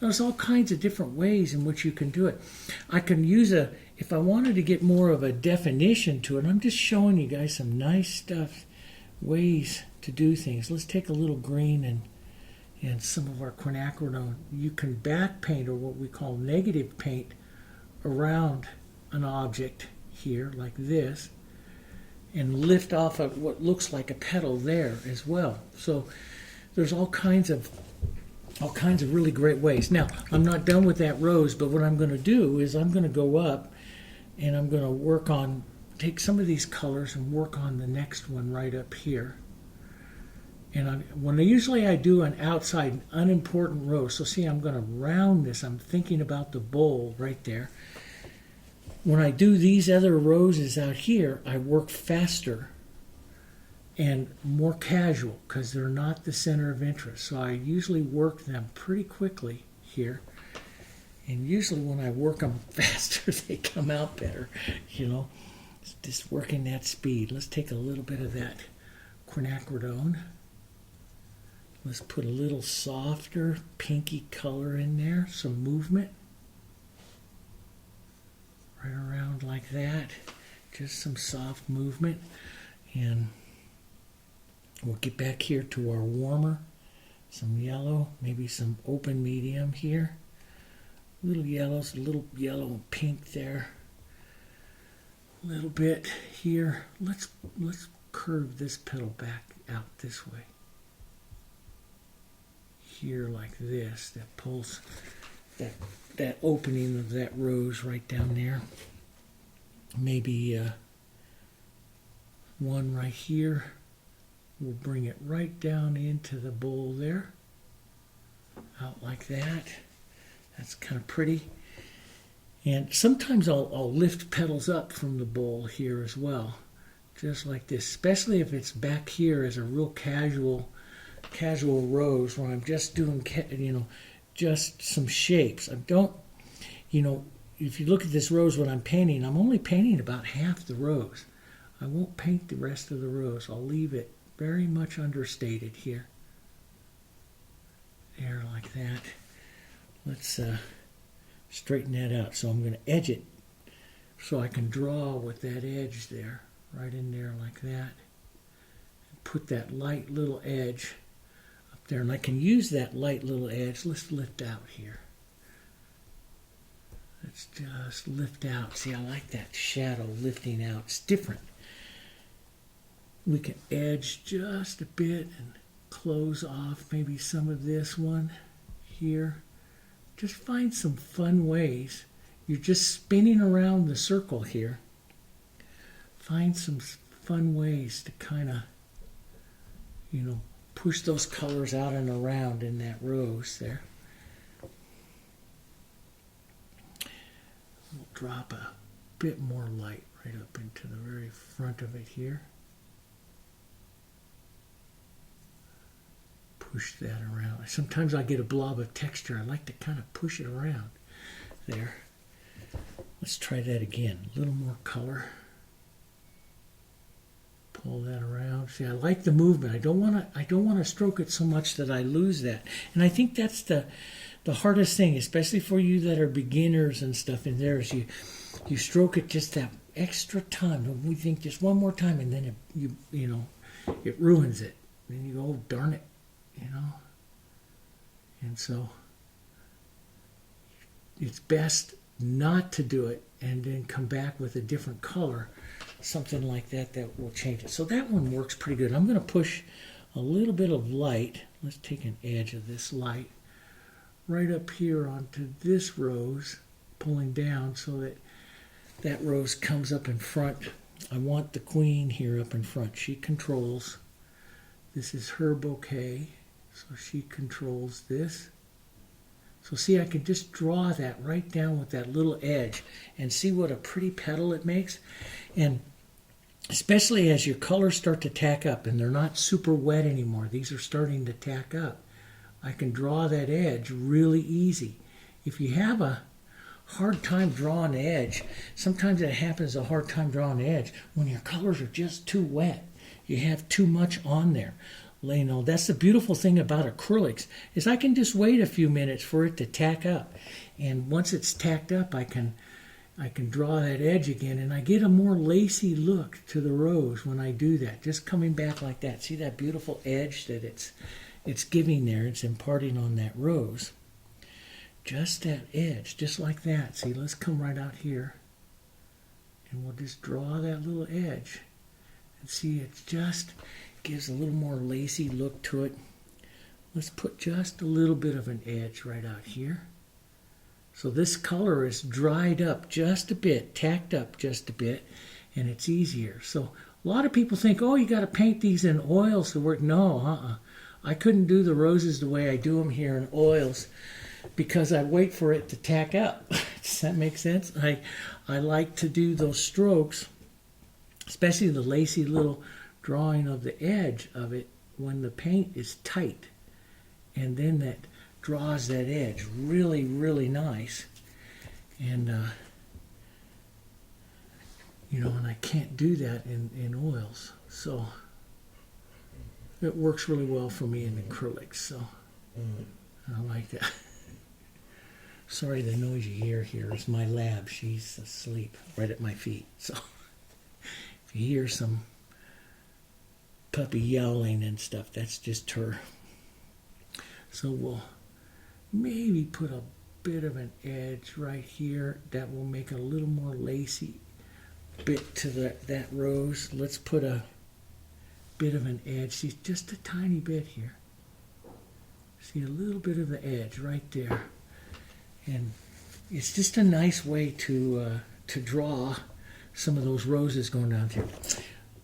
There's all kinds of different ways in which you can do it. I can use if I wanted to get more of a definition to it, I'm just showing you guys some nice stuff, ways to do things. Let's take a little green and some of our quinacridone. You can back paint, or what we call negative paint, around an object here like this, and lift off of what looks like a petal there as well. So there's all kinds of really great ways. Now, I'm not done with that rose, but what I'm going to do is I'm going to go up and I'm going to take some of these colors and work on the next one right up here. And usually I do an outside unimportant rose. So see, I'm going to round this. I'm thinking about the bowl right there. When I do these other roses out here, I work faster and more casual because they're not the center of interest. So I usually work them pretty quickly here. And usually when I work them faster, they come out better, you know. It's just working that speed. Let's take a little bit of that quinacridone. Let's put a little softer pinky color in there, some movement. Right around like that, just some soft movement. And we'll get back here to our warmer, some yellow, maybe some open medium here. Little yellows, a little yellow and pink there. A little bit here. Let's curve this petal back out this way. Here like this, that pulls that opening of that rose right down there. Maybe one right here. We'll bring it right down into the bowl there. Out like that. That's kind of pretty. And sometimes I'll lift petals up from the bowl here as well. Just like this. Especially if it's back here as a real casual rose where I'm just doing, just some shapes. I don't, if you look at this rose when I'm painting, I'm only painting about half the rose. I won't paint the rest of the rose. I'll leave it very much understated here. There, like that. Let's straighten that out. So I'm going to edge it so I can draw with that edge there, right in there like that. And put that light little edge up there. And I can use that light little edge. Let's lift out here. Let's just lift out. See, I like that shadow lifting out. It's different. We can edge just a bit and close off maybe some of this one here. just find some fun ways. You're just spinning around the circle here. Find some fun ways to kind of, push those colors out and around in that rose there. We'll drop a bit more light right up into the very front of it here. Push that around. Sometimes I get a blob of texture. I like to kind of push it around there. Let's try that again. A little more color. Pull that around. See, I like the movement. I don't want to stroke it so much that I lose that. And I think that's the hardest thing, especially for you that are beginners and stuff in there, is you stroke it just that extra time. We think just one more time, and then it ruins it. And you go, oh, darn it, And so it's best not to do it and then come back with a different color, something like that will change it. So that one works pretty good. I'm going to push a little bit of light. Let's take an edge of this light right up here onto this rose, pulling down so that that rose comes up in front. I want the queen here up in front. She controls. This is her bouquet, so she controls this. So see, I can just draw that right down with that little edge and see what a pretty petal it makes. And especially as your colors start to tack up and they're not super wet anymore, these are starting to tack up, I can draw that edge really easy. If you have a hard time drawing the edge, sometimes it happens a hard time drawing the edge when your colors are just too wet. You have too much on there. That's the beautiful thing about acrylics, is I can just wait a few minutes for it to tack up. And once it's tacked up, I can draw that edge again, and I get a more lacy look to the rose when I do that, just coming back like that. See that beautiful edge that it's giving there? It's imparting on that rose. Just that edge, just like that. See, let's come right out here, and we'll just draw that little edge. And see, it just gives a little more lacy look to it. Let's put just a little bit of an edge right out here. So this color is dried up just a bit, tacked up just a bit, and it's easier. So a lot of people think, oh, you got to paint these in oils to work. No, I couldn't do the roses the way I do them here in oils because I wait for it to tack up. Does that make sense? I like to do those strokes, especially the lacy little drawing of the edge of it when the paint is tight, and then that draws that edge really, really nice. And and I can't do that in oils, so it works really well for me in acrylics. So I like that. Sorry, the noise you hear here is my lab. She's asleep right at my feet. So if you hear some puppy yowling and stuff, that's just her. So we'll maybe put a bit of an edge right here that will make a little more lacy bit to that rose. Let's put a bit of an edge. See, just a tiny bit here. See, a little bit of the edge right there. And it's just a nice way to draw some of those roses going down here.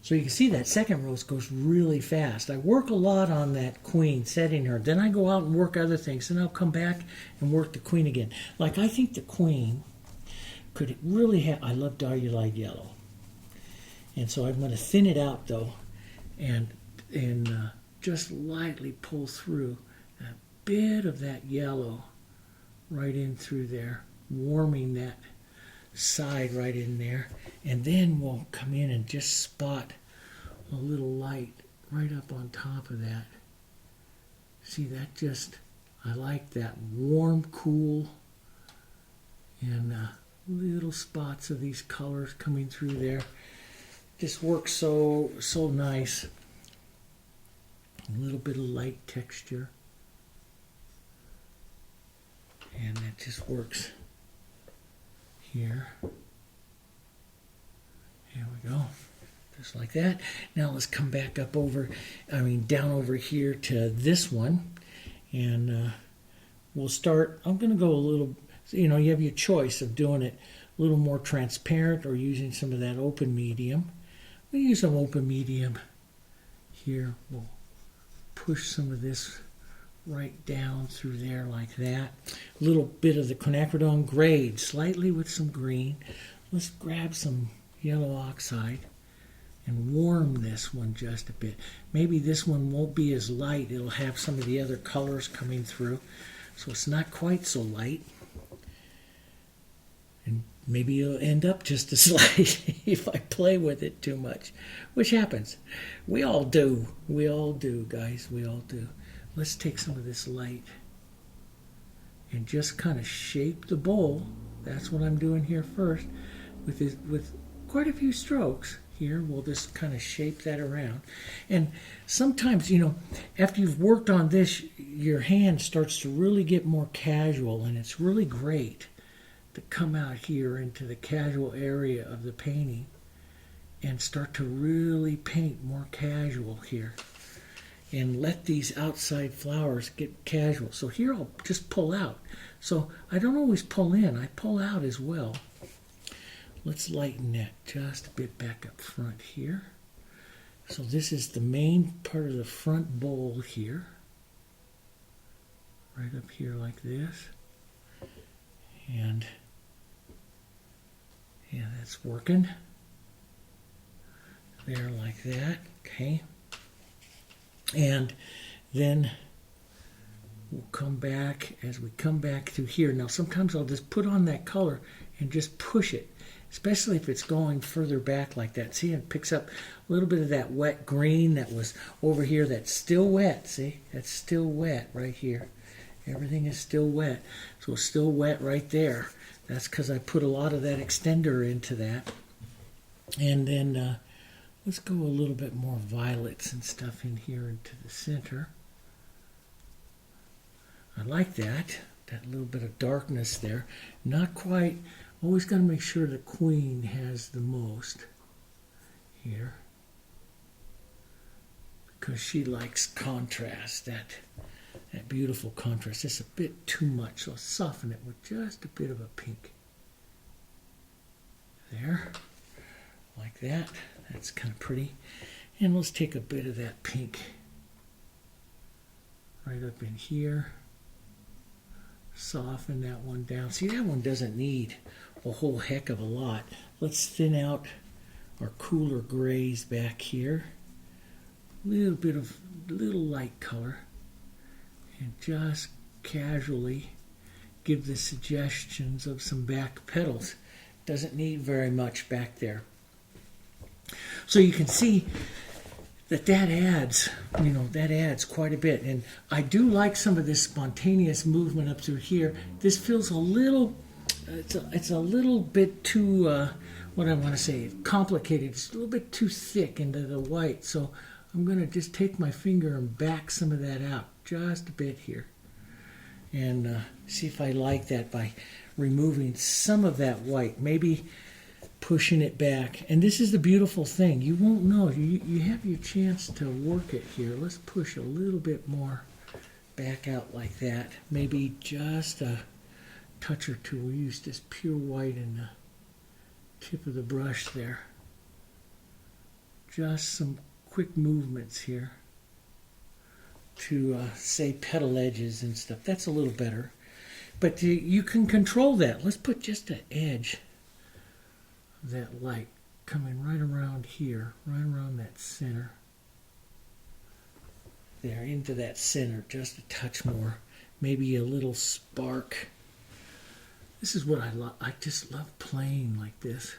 So you can see that second rose goes really fast. I work a lot on that queen, setting her. Then I go out and work other things. Then I'll come back and work the queen again. Like, I think the queen could really have... I love Diarylide Yellow. And so I'm going to thin it out, though, and just lightly pull through a bit of that yellow right in through there, warming that side right in there. And then we'll come in and just spot a little light right up on top of that. See, that just, I like that warm, cool, and little spots of these colors coming through there. Just works so nice. A little bit of light texture. And that just works here. There we go. Just like that. Now let's come back up down over here to this one. And we'll start, I'm going to go a little, you have your choice of doing it a little more transparent or using some of that open medium. We use some open medium here. We'll push some of this right down through there like that. A little bit of the quinacridone grade, slightly with some green. Let's grab some yellow oxide and warm this one just a bit. Maybe this one won't be as light. It'll have some of the other colors coming through, so it's not quite so light. And maybe it'll end up just as light if I play with it too much, which happens. We all do. We all do, guys. We all do. Let's take some of this light and just kind of shape the bowl. That's what I'm doing here first. With quite a few strokes here, we'll just kind of shape that around. And sometimes, after you've worked on this, your hand starts to really get more casual, and it's really great to come out here into the casual area of the painting and start to really paint more casual here and let these outside flowers get casual. So here I'll just pull out. So I don't always pull in, I pull out as well. Let's lighten that just a bit back up front here. So this is the main part of the front bowl here. Right up here like this. And yeah, that's working. There like that, okay. And then we'll come back as we come back through here. Now sometimes I'll just put on that color and just push it, especially if it's going further back like that. See, it picks up a little bit of that wet green that was over here that's still wet. See, that's still wet right here. Everything is still wet. So it's still wet right there. That's because I put a lot of that extender into that. And then let's go a little bit more violets and stuff in here into the center. I like that little bit of darkness there. Not quite, always got to make sure the queen has the most here, because she likes contrast, that beautiful contrast. It's a bit too much, so I'll soften it with just a bit of a pink. There, like that. That's kind of pretty. And let's take a bit of that pink right up in here. Soften that one down. See, that one doesn't need a whole heck of a lot. Let's thin out our cooler grays back here. Little bit of little light color. And just casually give the suggestions of some back petals. Doesn't need very much back there. So you can see that adds, that adds quite a bit. And I do like some of this spontaneous movement up through here. This feels a little, it's a little bit too, what I want to say, complicated. It's a little bit too thick into the white. So I'm going to just take my finger and back some of that out just a bit here. And see if I like that by removing some of that white. Maybe pushing it back. And this is the beautiful thing. You won't know. You have your chance to work it here. Let's push a little bit more back out like that. Maybe just a touch or two. We use this pure white in the tip of the brush there. Just some quick movements here to say petal edges and stuff. That's a little better. But you can control that. Let's put just an edge of that light coming right around here, right around that center. There, into that center, just a touch more. Maybe a little spark. This is what I love. I just love playing like this.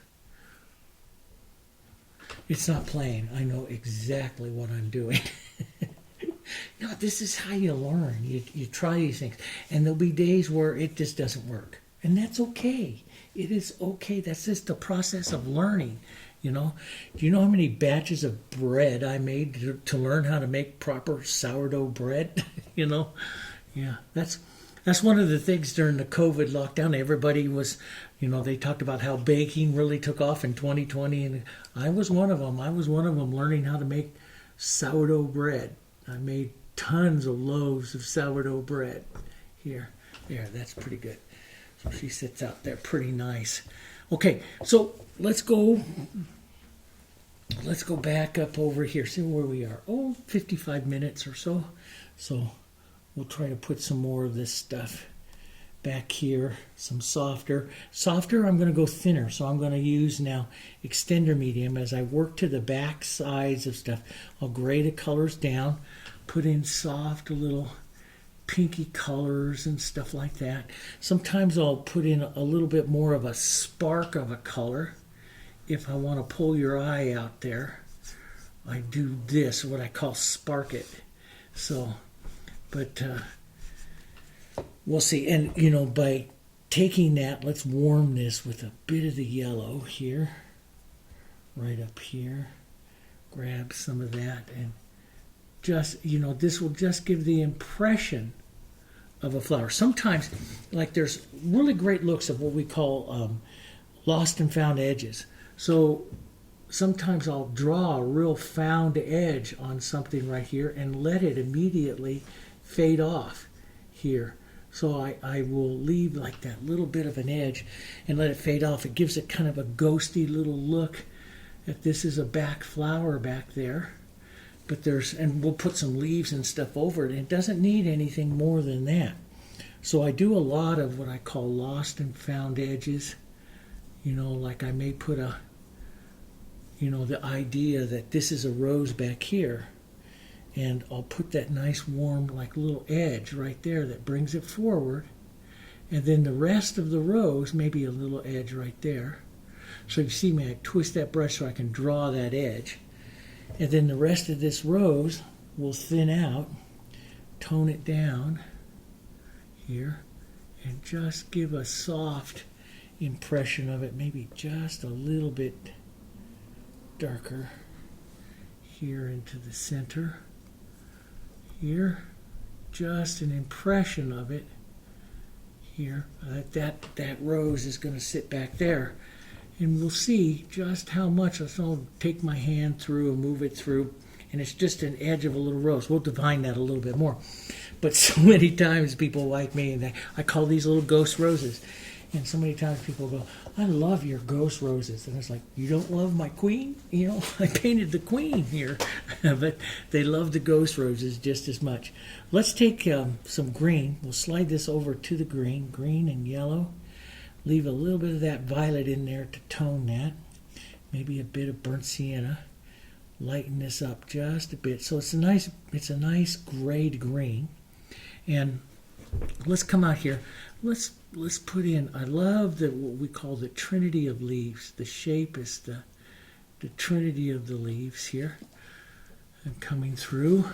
It's not playing. I know exactly what I'm doing. No, this is how you learn. You try these things. And there'll be days where it just doesn't work. And that's okay. It is okay. That's just the process of learning. Do you know how many batches of bread I made to learn how to make proper sourdough bread? Yeah, that's one of the things during the COVID lockdown. Everybody was, they talked about how baking really took off in 2020, and I was one of them. I was one of them learning how to make sourdough bread. I made tons of loaves of sourdough bread here. There, that's pretty good. So she sits out there pretty nice. Okay, so let's go back up over here. See where we are. Oh, 55 minutes or so. So we'll try to put some more of this stuff back here, some softer. I'm going to go thinner, so I'm going to use now extender medium. As I work to the back sides of stuff, I'll gray the colors down, put in soft little pinky colors and stuff like that. Sometimes I'll put in a little bit more of a spark of a color. If I want to pull your eye out there, I do this, what I call spark it. So, but we'll see. And, you know, by taking that, let's warm this with a bit of the yellow here, right up here. Grab some of that and just, you know, this will just give the impression of a flower. Sometimes, like there's really great looks of what we call lost and found edges. So sometimes I'll draw a real found edge on something right here and let it immediately fade off here. So I will leave like that little bit of an edge and let it fade off. It gives it kind of a ghosty little look. If this is a back flower back there, but and we'll put some leaves and stuff over it. It doesn't need anything more than that. So I do a lot of what I call lost and found edges. You know, like I may put the idea that this is a rose back here, and I'll put that nice warm like little edge right there that brings it forward, and then the rest of the rose maybe a little edge right there. So you see me, I twist that brush so I can draw that edge, and then the rest of this rose will thin out, tone it down here, and just give a soft impression of it, maybe just a little bit darker here into the center here, just an impression of it here. That rose is going to sit back there, and we'll see just how much. I'll take my hand through and move it through, and it's just an edge of a little rose. We'll define that a little bit more, but so many times people like me, and I call these little ghost roses. And so many times people go, I love your ghost roses. And it's like, you don't love my queen? You know, I painted the queen here. But they love the ghost roses just as much. Let's take some green. We'll slide this over to the green and yellow. Leave a little bit of that violet in there to tone that. Maybe a bit of burnt sienna. Lighten this up just a bit. So it's a nice grayed green. And let's come out here. Let's put in, I love what we call the trinity of leaves. The shape is the trinity of the leaves here. And coming through.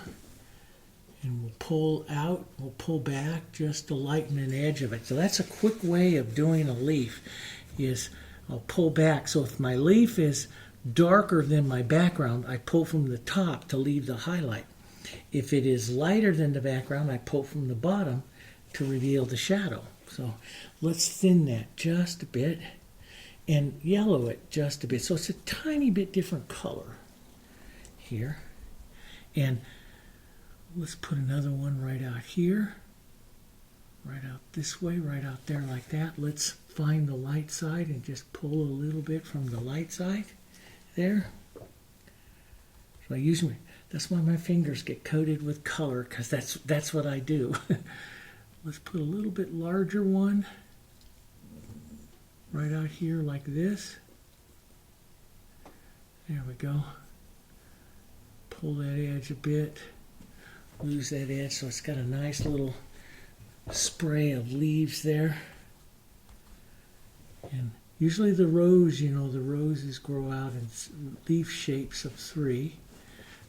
And we'll pull out, we'll pull back just to lighten an edge of it. So that's a quick way of doing a leaf, is I'll pull back. So if my leaf is darker than my background, I pull from the top to leave the highlight. If it is lighter than the background, I pull from the bottom to reveal the shadow. So let's thin that just a bit and yellow it just a bit. So it's a tiny bit different color here. And let's put another one right out here, right out this way, right out there like that. Let's find the light side and just pull a little bit from the light side there. So that's why my fingers get coated with color, because that's what I do. Let's put a little bit larger one right out here like this. There we go. Pull that edge a bit. Lose that edge so it's got a nice little spray of leaves there. And usually the rose, the roses grow out in leaf shapes of 3.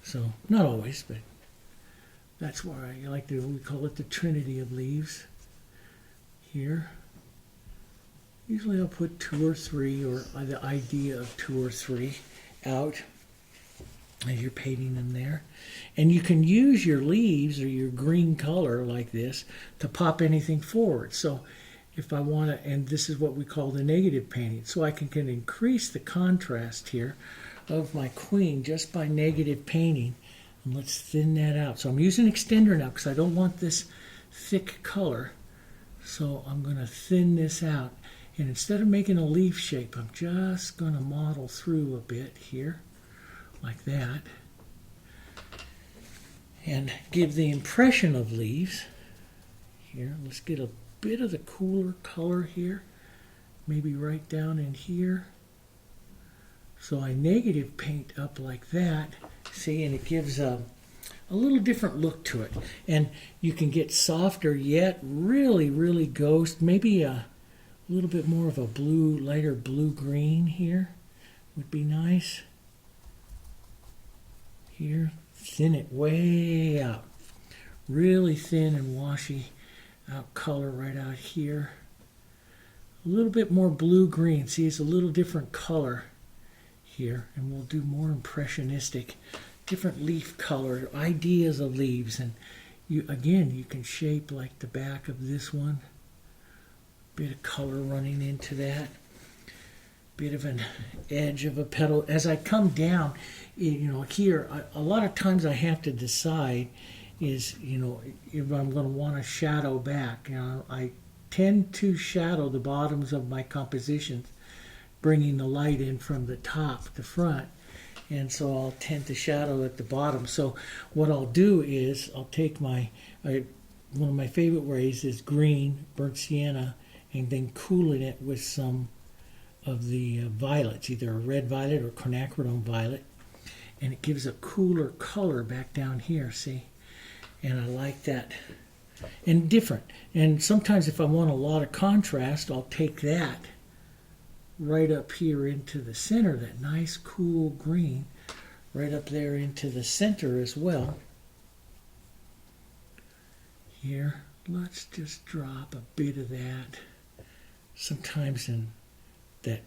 So, not always, but that's why I like we call it the trinity of leaves here. Usually I'll put 2 or 3, or the idea of 2 or 3 out as you're painting them there. And you can use your leaves or your green color like this to pop anything forward. So if I want to, and this is what we call the negative painting, so I can increase the contrast here of my queen just by negative painting. And let's thin that out. So I'm using extender now because I don't want this thick color. So I'm going to thin this out. And instead of making a leaf shape, I'm just going to model through a bit here, like that. And give the impression of leaves. Here, let's get a bit of the cooler color here. Maybe right down in here. So I negative paint up like that. See, and it gives a little different look to it. And you can get softer yet really, really ghost. Maybe a little bit more of a blue, lighter blue-green here would be nice. Here, thin it way out. Really thin and washy out color right out here. A little bit more blue-green. See, it's a little different color here. And we'll do more impressionistic, different leaf color, ideas of leaves. And you can shape like the back of this one. Bit of color running into that. Bit of an edge of a petal. As I come down, here, a lot of times I have to decide is, if I'm going to want to shadow back. I tend to shadow the bottoms of my compositions, bringing the light in from the top to front. And so I'll tend to shadow at the bottom. So what I'll do is I'll take one of my favorite ways is green, burnt sienna, and then cooling it with some of the violets, either a red violet or Quinacridone Violet. And it gives a cooler color back down here, see? And I like that. And different. And sometimes if I want a lot of contrast, I'll take that right up here into the center, that nice cool green, right up there into the center as well. Here, let's just drop a bit of that. Sometimes in that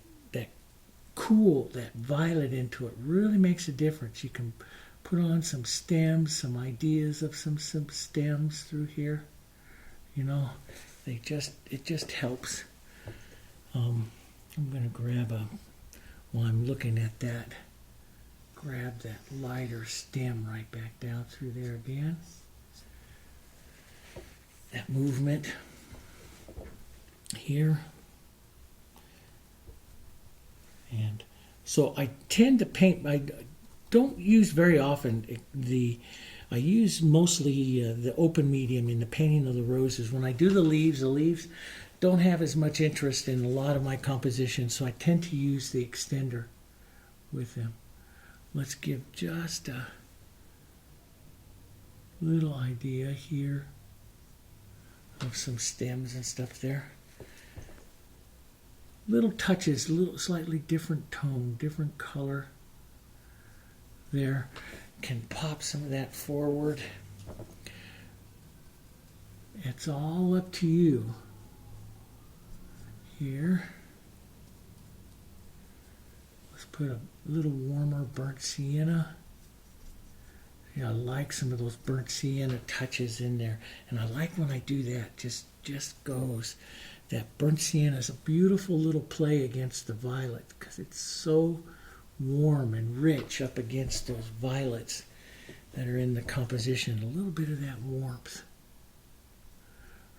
cool, that violet into it really makes a difference. You can put on some stems, some ideas of some stems through here. It just helps. I'm going to grab while I'm looking at that, grab that lighter stem right back down through there again. That movement here. And so I tend to paint, I don't use very often I use mostly the open medium in the painting of the roses. When I do the leaves don't have as much interest in a lot of my compositions, so I tend to use the extender with them. Let's give just a little idea here of some stems and stuff there. Little touches, little slightly different tone, different color there. Can pop some of that forward. It's all up to you. Here, let's put a little warmer burnt sienna. Yeah, I like some of those burnt sienna touches in there, and I like when I do that. Just goes. That burnt sienna is a beautiful little play against the violet because it's so warm and rich up against those violets that are in the composition. A little bit of that warmth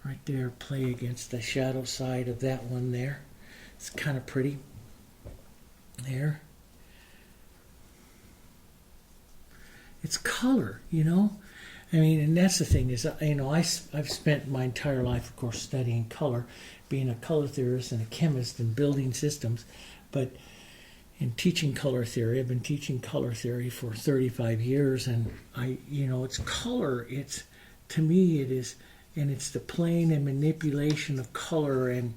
right there, play against the shadow side of that one there. It's kind of pretty there. It's color, I mean, and that's the thing is, I've spent my entire life, of course, studying color, being a color theorist and a chemist and building systems, but in teaching color theory, I've been teaching color theory for 35 years, and it's color. To me, it is, and it's the playing and manipulation of color, and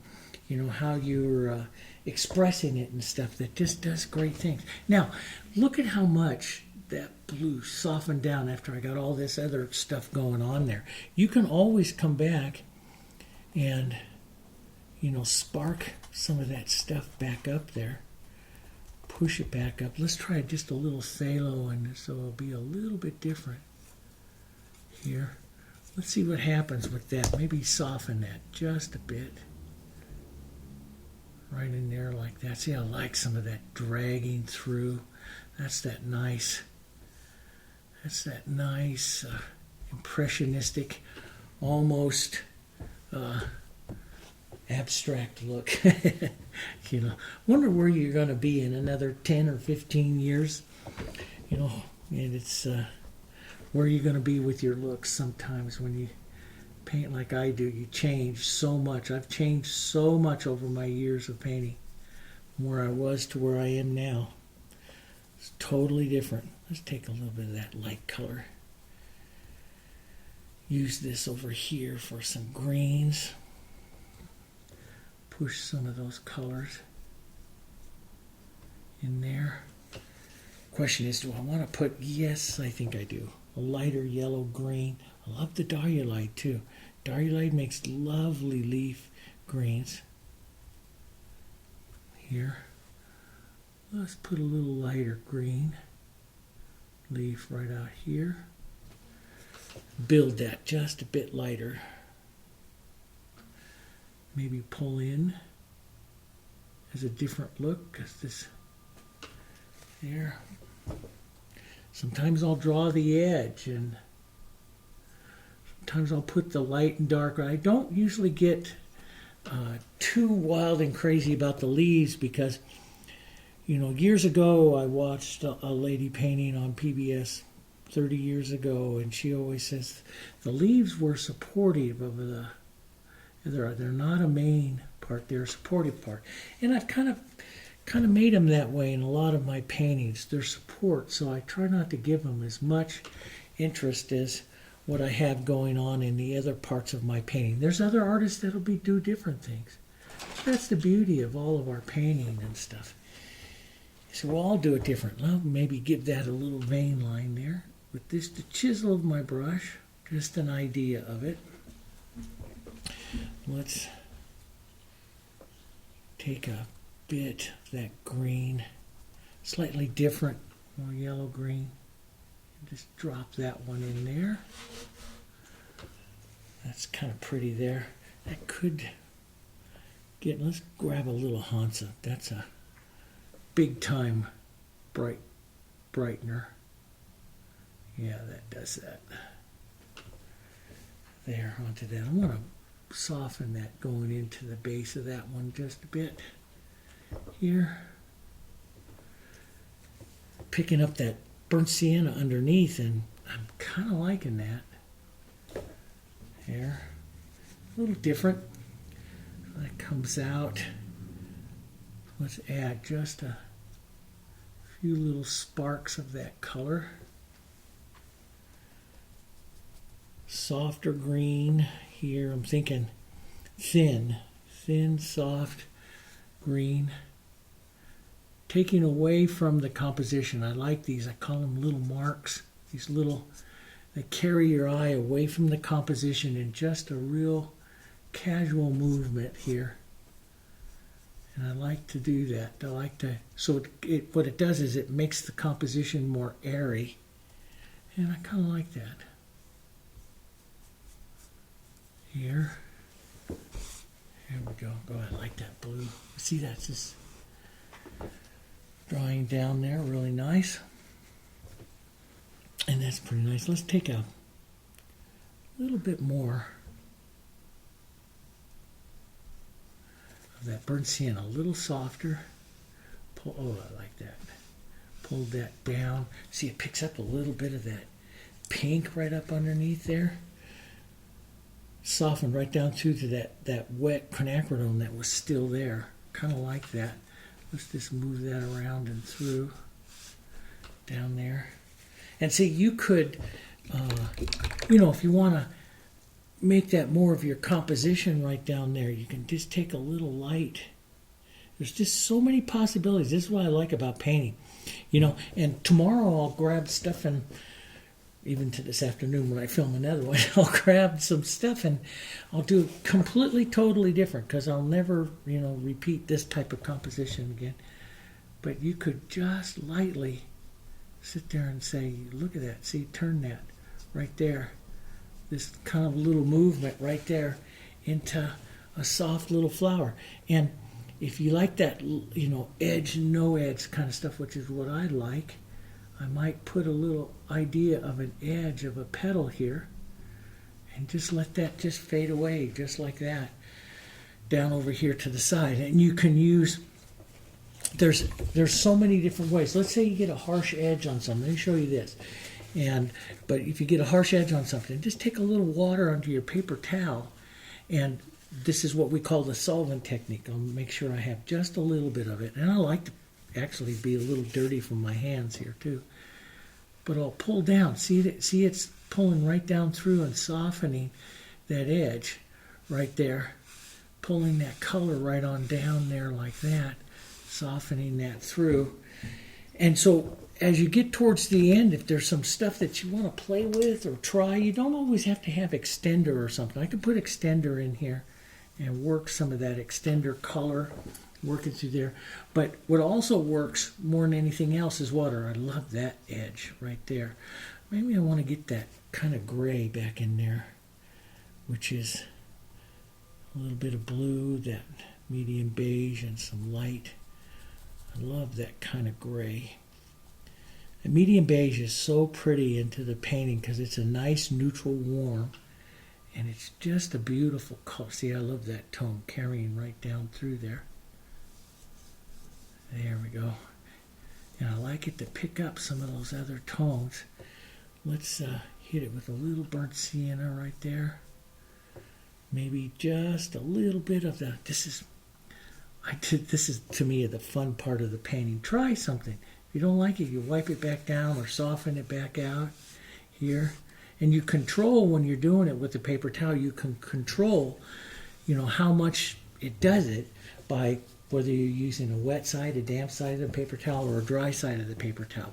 how you're expressing it and stuff that just does great things. Now, look at how much that blue softened down after I got all this other stuff going on there. You can always come back and spark some of that stuff back up there, push it back up. Let's try just a little phthalo, and so it'll be a little bit different here. Let's see what happens with that. Maybe soften that just a bit right in there like that. See, I like some of that dragging through. That's that nice impressionistic, almost abstract look. You know, wonder where you're going to be in another 10 or 15 years. You know, and it's where you're going to be with your looks sometimes when you paint like I do. You change so much. I've changed so much over my years of painting from where I was to where I am now. It's totally different. Let's take a little bit of that light color. Use this over here for some greens. Push some of those colors in there. Question is, do I want to put, yes, I think I do, a lighter yellow green. I love the Diarylide too. Diarylide makes lovely leaf greens. Here, let's put a little lighter green leaf right out here. Build that just a bit lighter. Maybe pull in as a different look, because this there. Sometimes I'll draw the edge, and sometimes I'll put the light and dark. I don't usually get too wild and crazy about the leaves, because, you know, years ago I watched a lady painting on PBS 30 years ago, and she always says the leaves were supportive of the, they're not a main part, they're a supportive part. And I've kind of made them that way in a lot of my paintings. They're support, so I try not to give them as much interest as what I have going on in the other parts of my painting. There's other artists that'll do different things. That's the beauty of all of our painting and stuff. So we'll all do it different. I'll maybe give that a little vein line there. With this, the chisel of my brush, just an idea of it. Let's take a bit of that green, slightly different, more yellow green. Just drop that one in there. That's kind of pretty there. That could get, let's grab a little Hansa. That's a big time brightener. Yeah, that does that. There, onto that. I want to soften that going into the base of that one just a bit. Here. Picking up that burnt sienna underneath, and I'm kind of liking that. There. A little different. That comes out. Let's add just a few little sparks of that color. Softer green here. I'm thinking thin, soft green. Taking away from the composition. I like these. I call them little marks. These little, they carry your eye away from the composition in just a real casual movement here. And I like to do that. I like to, so what it does is it makes the composition more airy. And I kind of like that. Here we go. Oh, I like that blue. See, that's just drawing down there, really nice. And that's pretty nice. Let's take a little bit more of that burnt sienna, a little softer. Pull, oh, I like that. Pull that down. See, it picks up a little bit of that pink right up underneath there. Softened right down through to that wet quinacridone that was still there. Kind of like that. Let's just move that around and through down there. And see, you could, you know, if you want to make that more of your composition right down there, you can just take a little light. There's just so many possibilities. This is what I like about painting. You know, and tomorrow I'll grab stuff, and even to this afternoon when I film another one, I'll grab some stuff and I'll do it completely, totally different, because I'll never, you know, repeat this type of composition again. But you could just lightly sit there and say, look at that, see, turn that right there. This kind of little movement right there into a soft little flower. And if you like that, you know, edge, no edge kind of stuff, which is what I like, I might put a little idea of an edge of a petal here and just let that just fade away just like that. down over here to the side. And you can use, there's so many different ways. Let's say you get a harsh edge on something. Let me show you this. But if you get a harsh edge on something, just take a little water onto your paper towel, and this is what we call the solvent technique. I'll make sure I have just a little bit of it. And I like to actually be a little dirty from my hands here too. But I'll pull down. See it's pulling right down through and softening that edge right there. Pulling that color right on down there like that. Softening that through. And so as you get towards the end, if there's some stuff that you want to play with or try, you don't always have to have extender or something. I can put extender in here and work some of that extender color, work it through there. But what also works more than anything else is water. I love that edge right there. Maybe I want to get that kind of gray back in there, which is a little bit of blue, that medium beige, and some light. I love that kind of gray. The medium beige is so pretty into the painting because it's a nice neutral warm, and it's just a beautiful color. See, I love that tone carrying right down through there. There we go. And I like it to pick up some of those other tones. Let's hit it with a little burnt sienna right there. Maybe just a little bit of the, this is to me the fun part of the painting. Try something. If you don't like it, you wipe it back down or soften it back out here. And you control, when you're doing it with the paper towel, you can control, how much it does it by whether you're using a wet side, a damp side of the paper towel, or a dry side of the paper towel.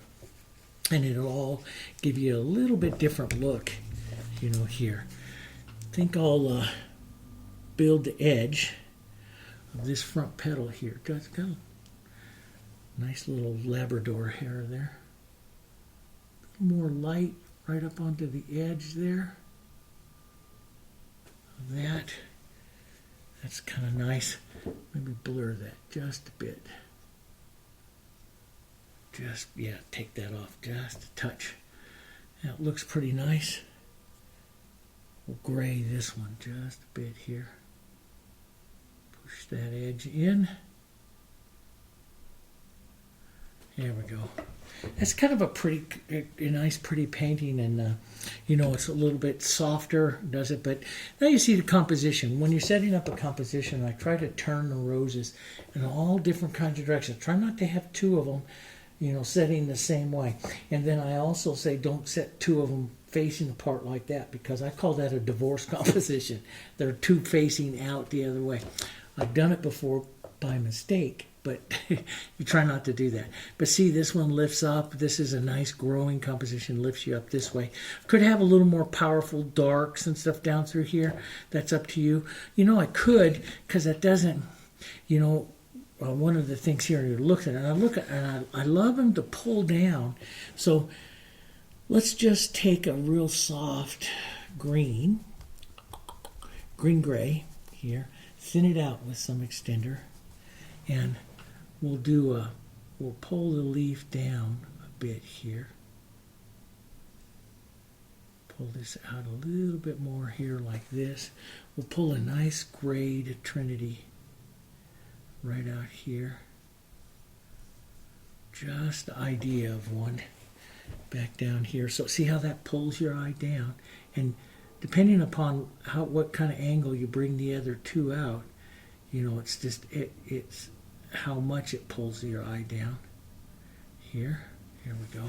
And it'll all give you a little bit different look, here. I think I'll build the edge of this front petal here. Just got a nice little Labrador hair there. A little more light right up onto the edge there. That's kind of nice. Maybe blur that just a bit. Take that off just a touch. That looks pretty nice. We'll gray this one just a bit here. Push that edge in. There we go. That's kind of a nice, pretty painting, and it's a little bit softer, does it? But now you see the composition. When you're setting up a composition, I try to turn the roses in all different kinds of directions. Try not to have two of them, setting the same way. And then I also say don't set two of them facing apart like that, because I call that a divorce composition. They're two facing out the other way. I've done it before by mistake, but you try not to do that. But see, this one lifts up. This is a nice growing composition, lifts you up this way. Could have a little more powerful darks and stuff down through here. That's up to you. I could, because that doesn't, one of the things here you look at, and I love them to pull down. So let's just take a real soft green-gray here, thin it out with some extender, and we'll pull the leaf down a bit here. Pull this out a little bit more here like this. We'll pull a nice grayed trinity right out here. Just the idea of one back down here. So see how that pulls your eye down, and depending upon what kind of angle you bring the other two out, it's how much it pulls your eye down. Here we go.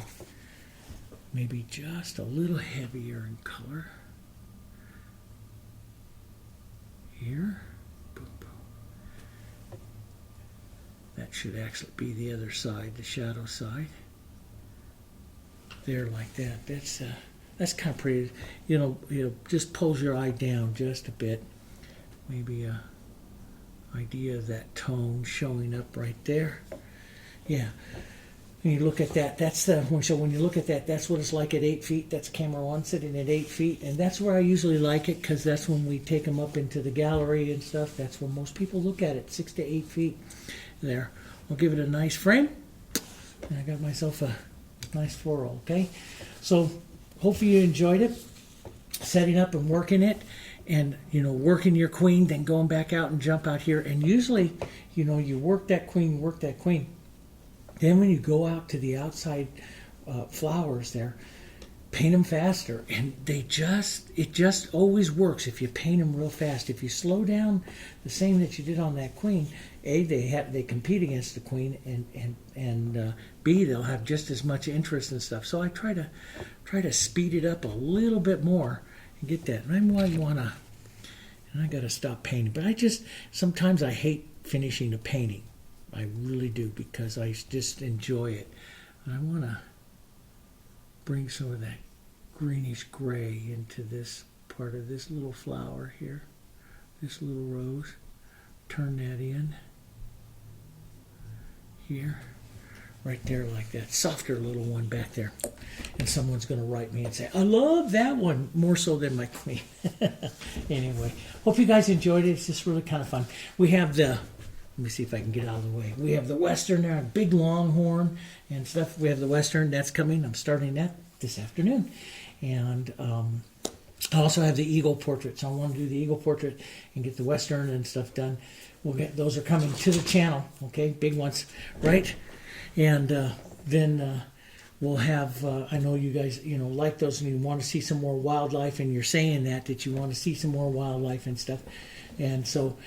Maybe just a little heavier in color. Here. Boom, boom. That should actually be the other side, the shadow side. There, like that. That's kind of pretty. Just pulls your eye down just a bit. Maybe a idea of that tone showing up right there. Yeah. When you look at that, so when you look at that, that's what it's like at 8 feet. That's camera one sitting at 8 feet, and that's where I usually like it, because that's when we take them up into the gallery and stuff. That's when most people look at it, 6 to 8 feet. There, I'll give it a nice frame, and I got myself a nice floral. Okay, so hopefully you enjoyed it, setting up and working it, and working your queen, then going back out and jump out here. And usually, you work that queen, Then when you go out to the outside flowers there, paint them faster, and it just always works if you paint them real fast. If you slow down the same that you did on that queen, they compete against the queen, and B, they'll have just as much interest and stuff. So I try to speed it up a little bit more and get that. And I gotta stop painting, but sometimes I hate finishing a painting. I really do, because I just enjoy it. And I want to bring some of that greenish gray into this part of this little flower here, this little rose. Turn that in here, right there, like that. Softer little one back there. And someone's going to write me and say, I love that one more so than my queen. Anyway, hope you guys enjoyed it. It's just really kind of fun. We have let me see if I can get out of the way. We have the Western there, a big longhorn and stuff. We have the Western, that's coming. I'm starting that this afternoon. And I also have the eagle portrait. So I want to do the eagle portrait and get the Western and stuff done. Those are coming to the channel, okay? Big ones, right? And then we'll have, I know you guys, like those, and you want to see some more wildlife, and you're saying that you want to see some more wildlife and stuff. And so,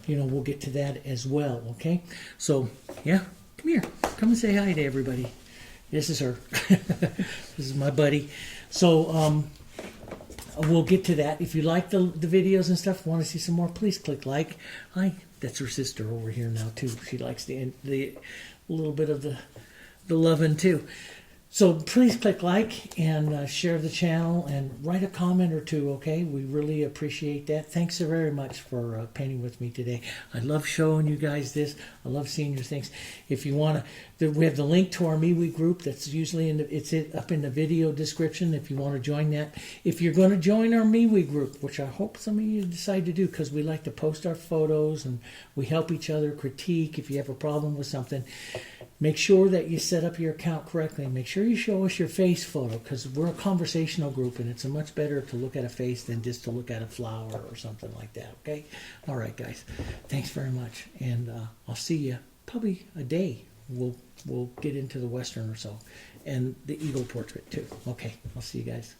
we'll get to that as well, okay? So, yeah, come here. Come and say hi to everybody. This is her. This is my buddy. So, we'll get to that. If you like the videos and stuff, want to see some more, please click like. Hi, that's her sister over here now, too. She likes the little bit of the loving, too. So please click like and share the channel and write a comment or two, okay? We really appreciate that. Thanks so very much for painting with me today. I love showing you guys this. I love seeing your things. If you want to, we have the link to our MeWe group. That's usually up in the video description if you want to join that. If you're going to join our MeWe group, which I hope some of you decide to do, because we like to post our photos and we help each other critique if you have a problem with something. Make sure that you set up your account correctly. Make sure you show us your face photo, because we're a conversational group and it's much better to look at a face than just to look at a flower or something like that, okay? All right, guys. Thanks very much. And I'll see you probably a day. We'll get into the Western or so. And the eagle portrait, too. Okay, I'll see you guys.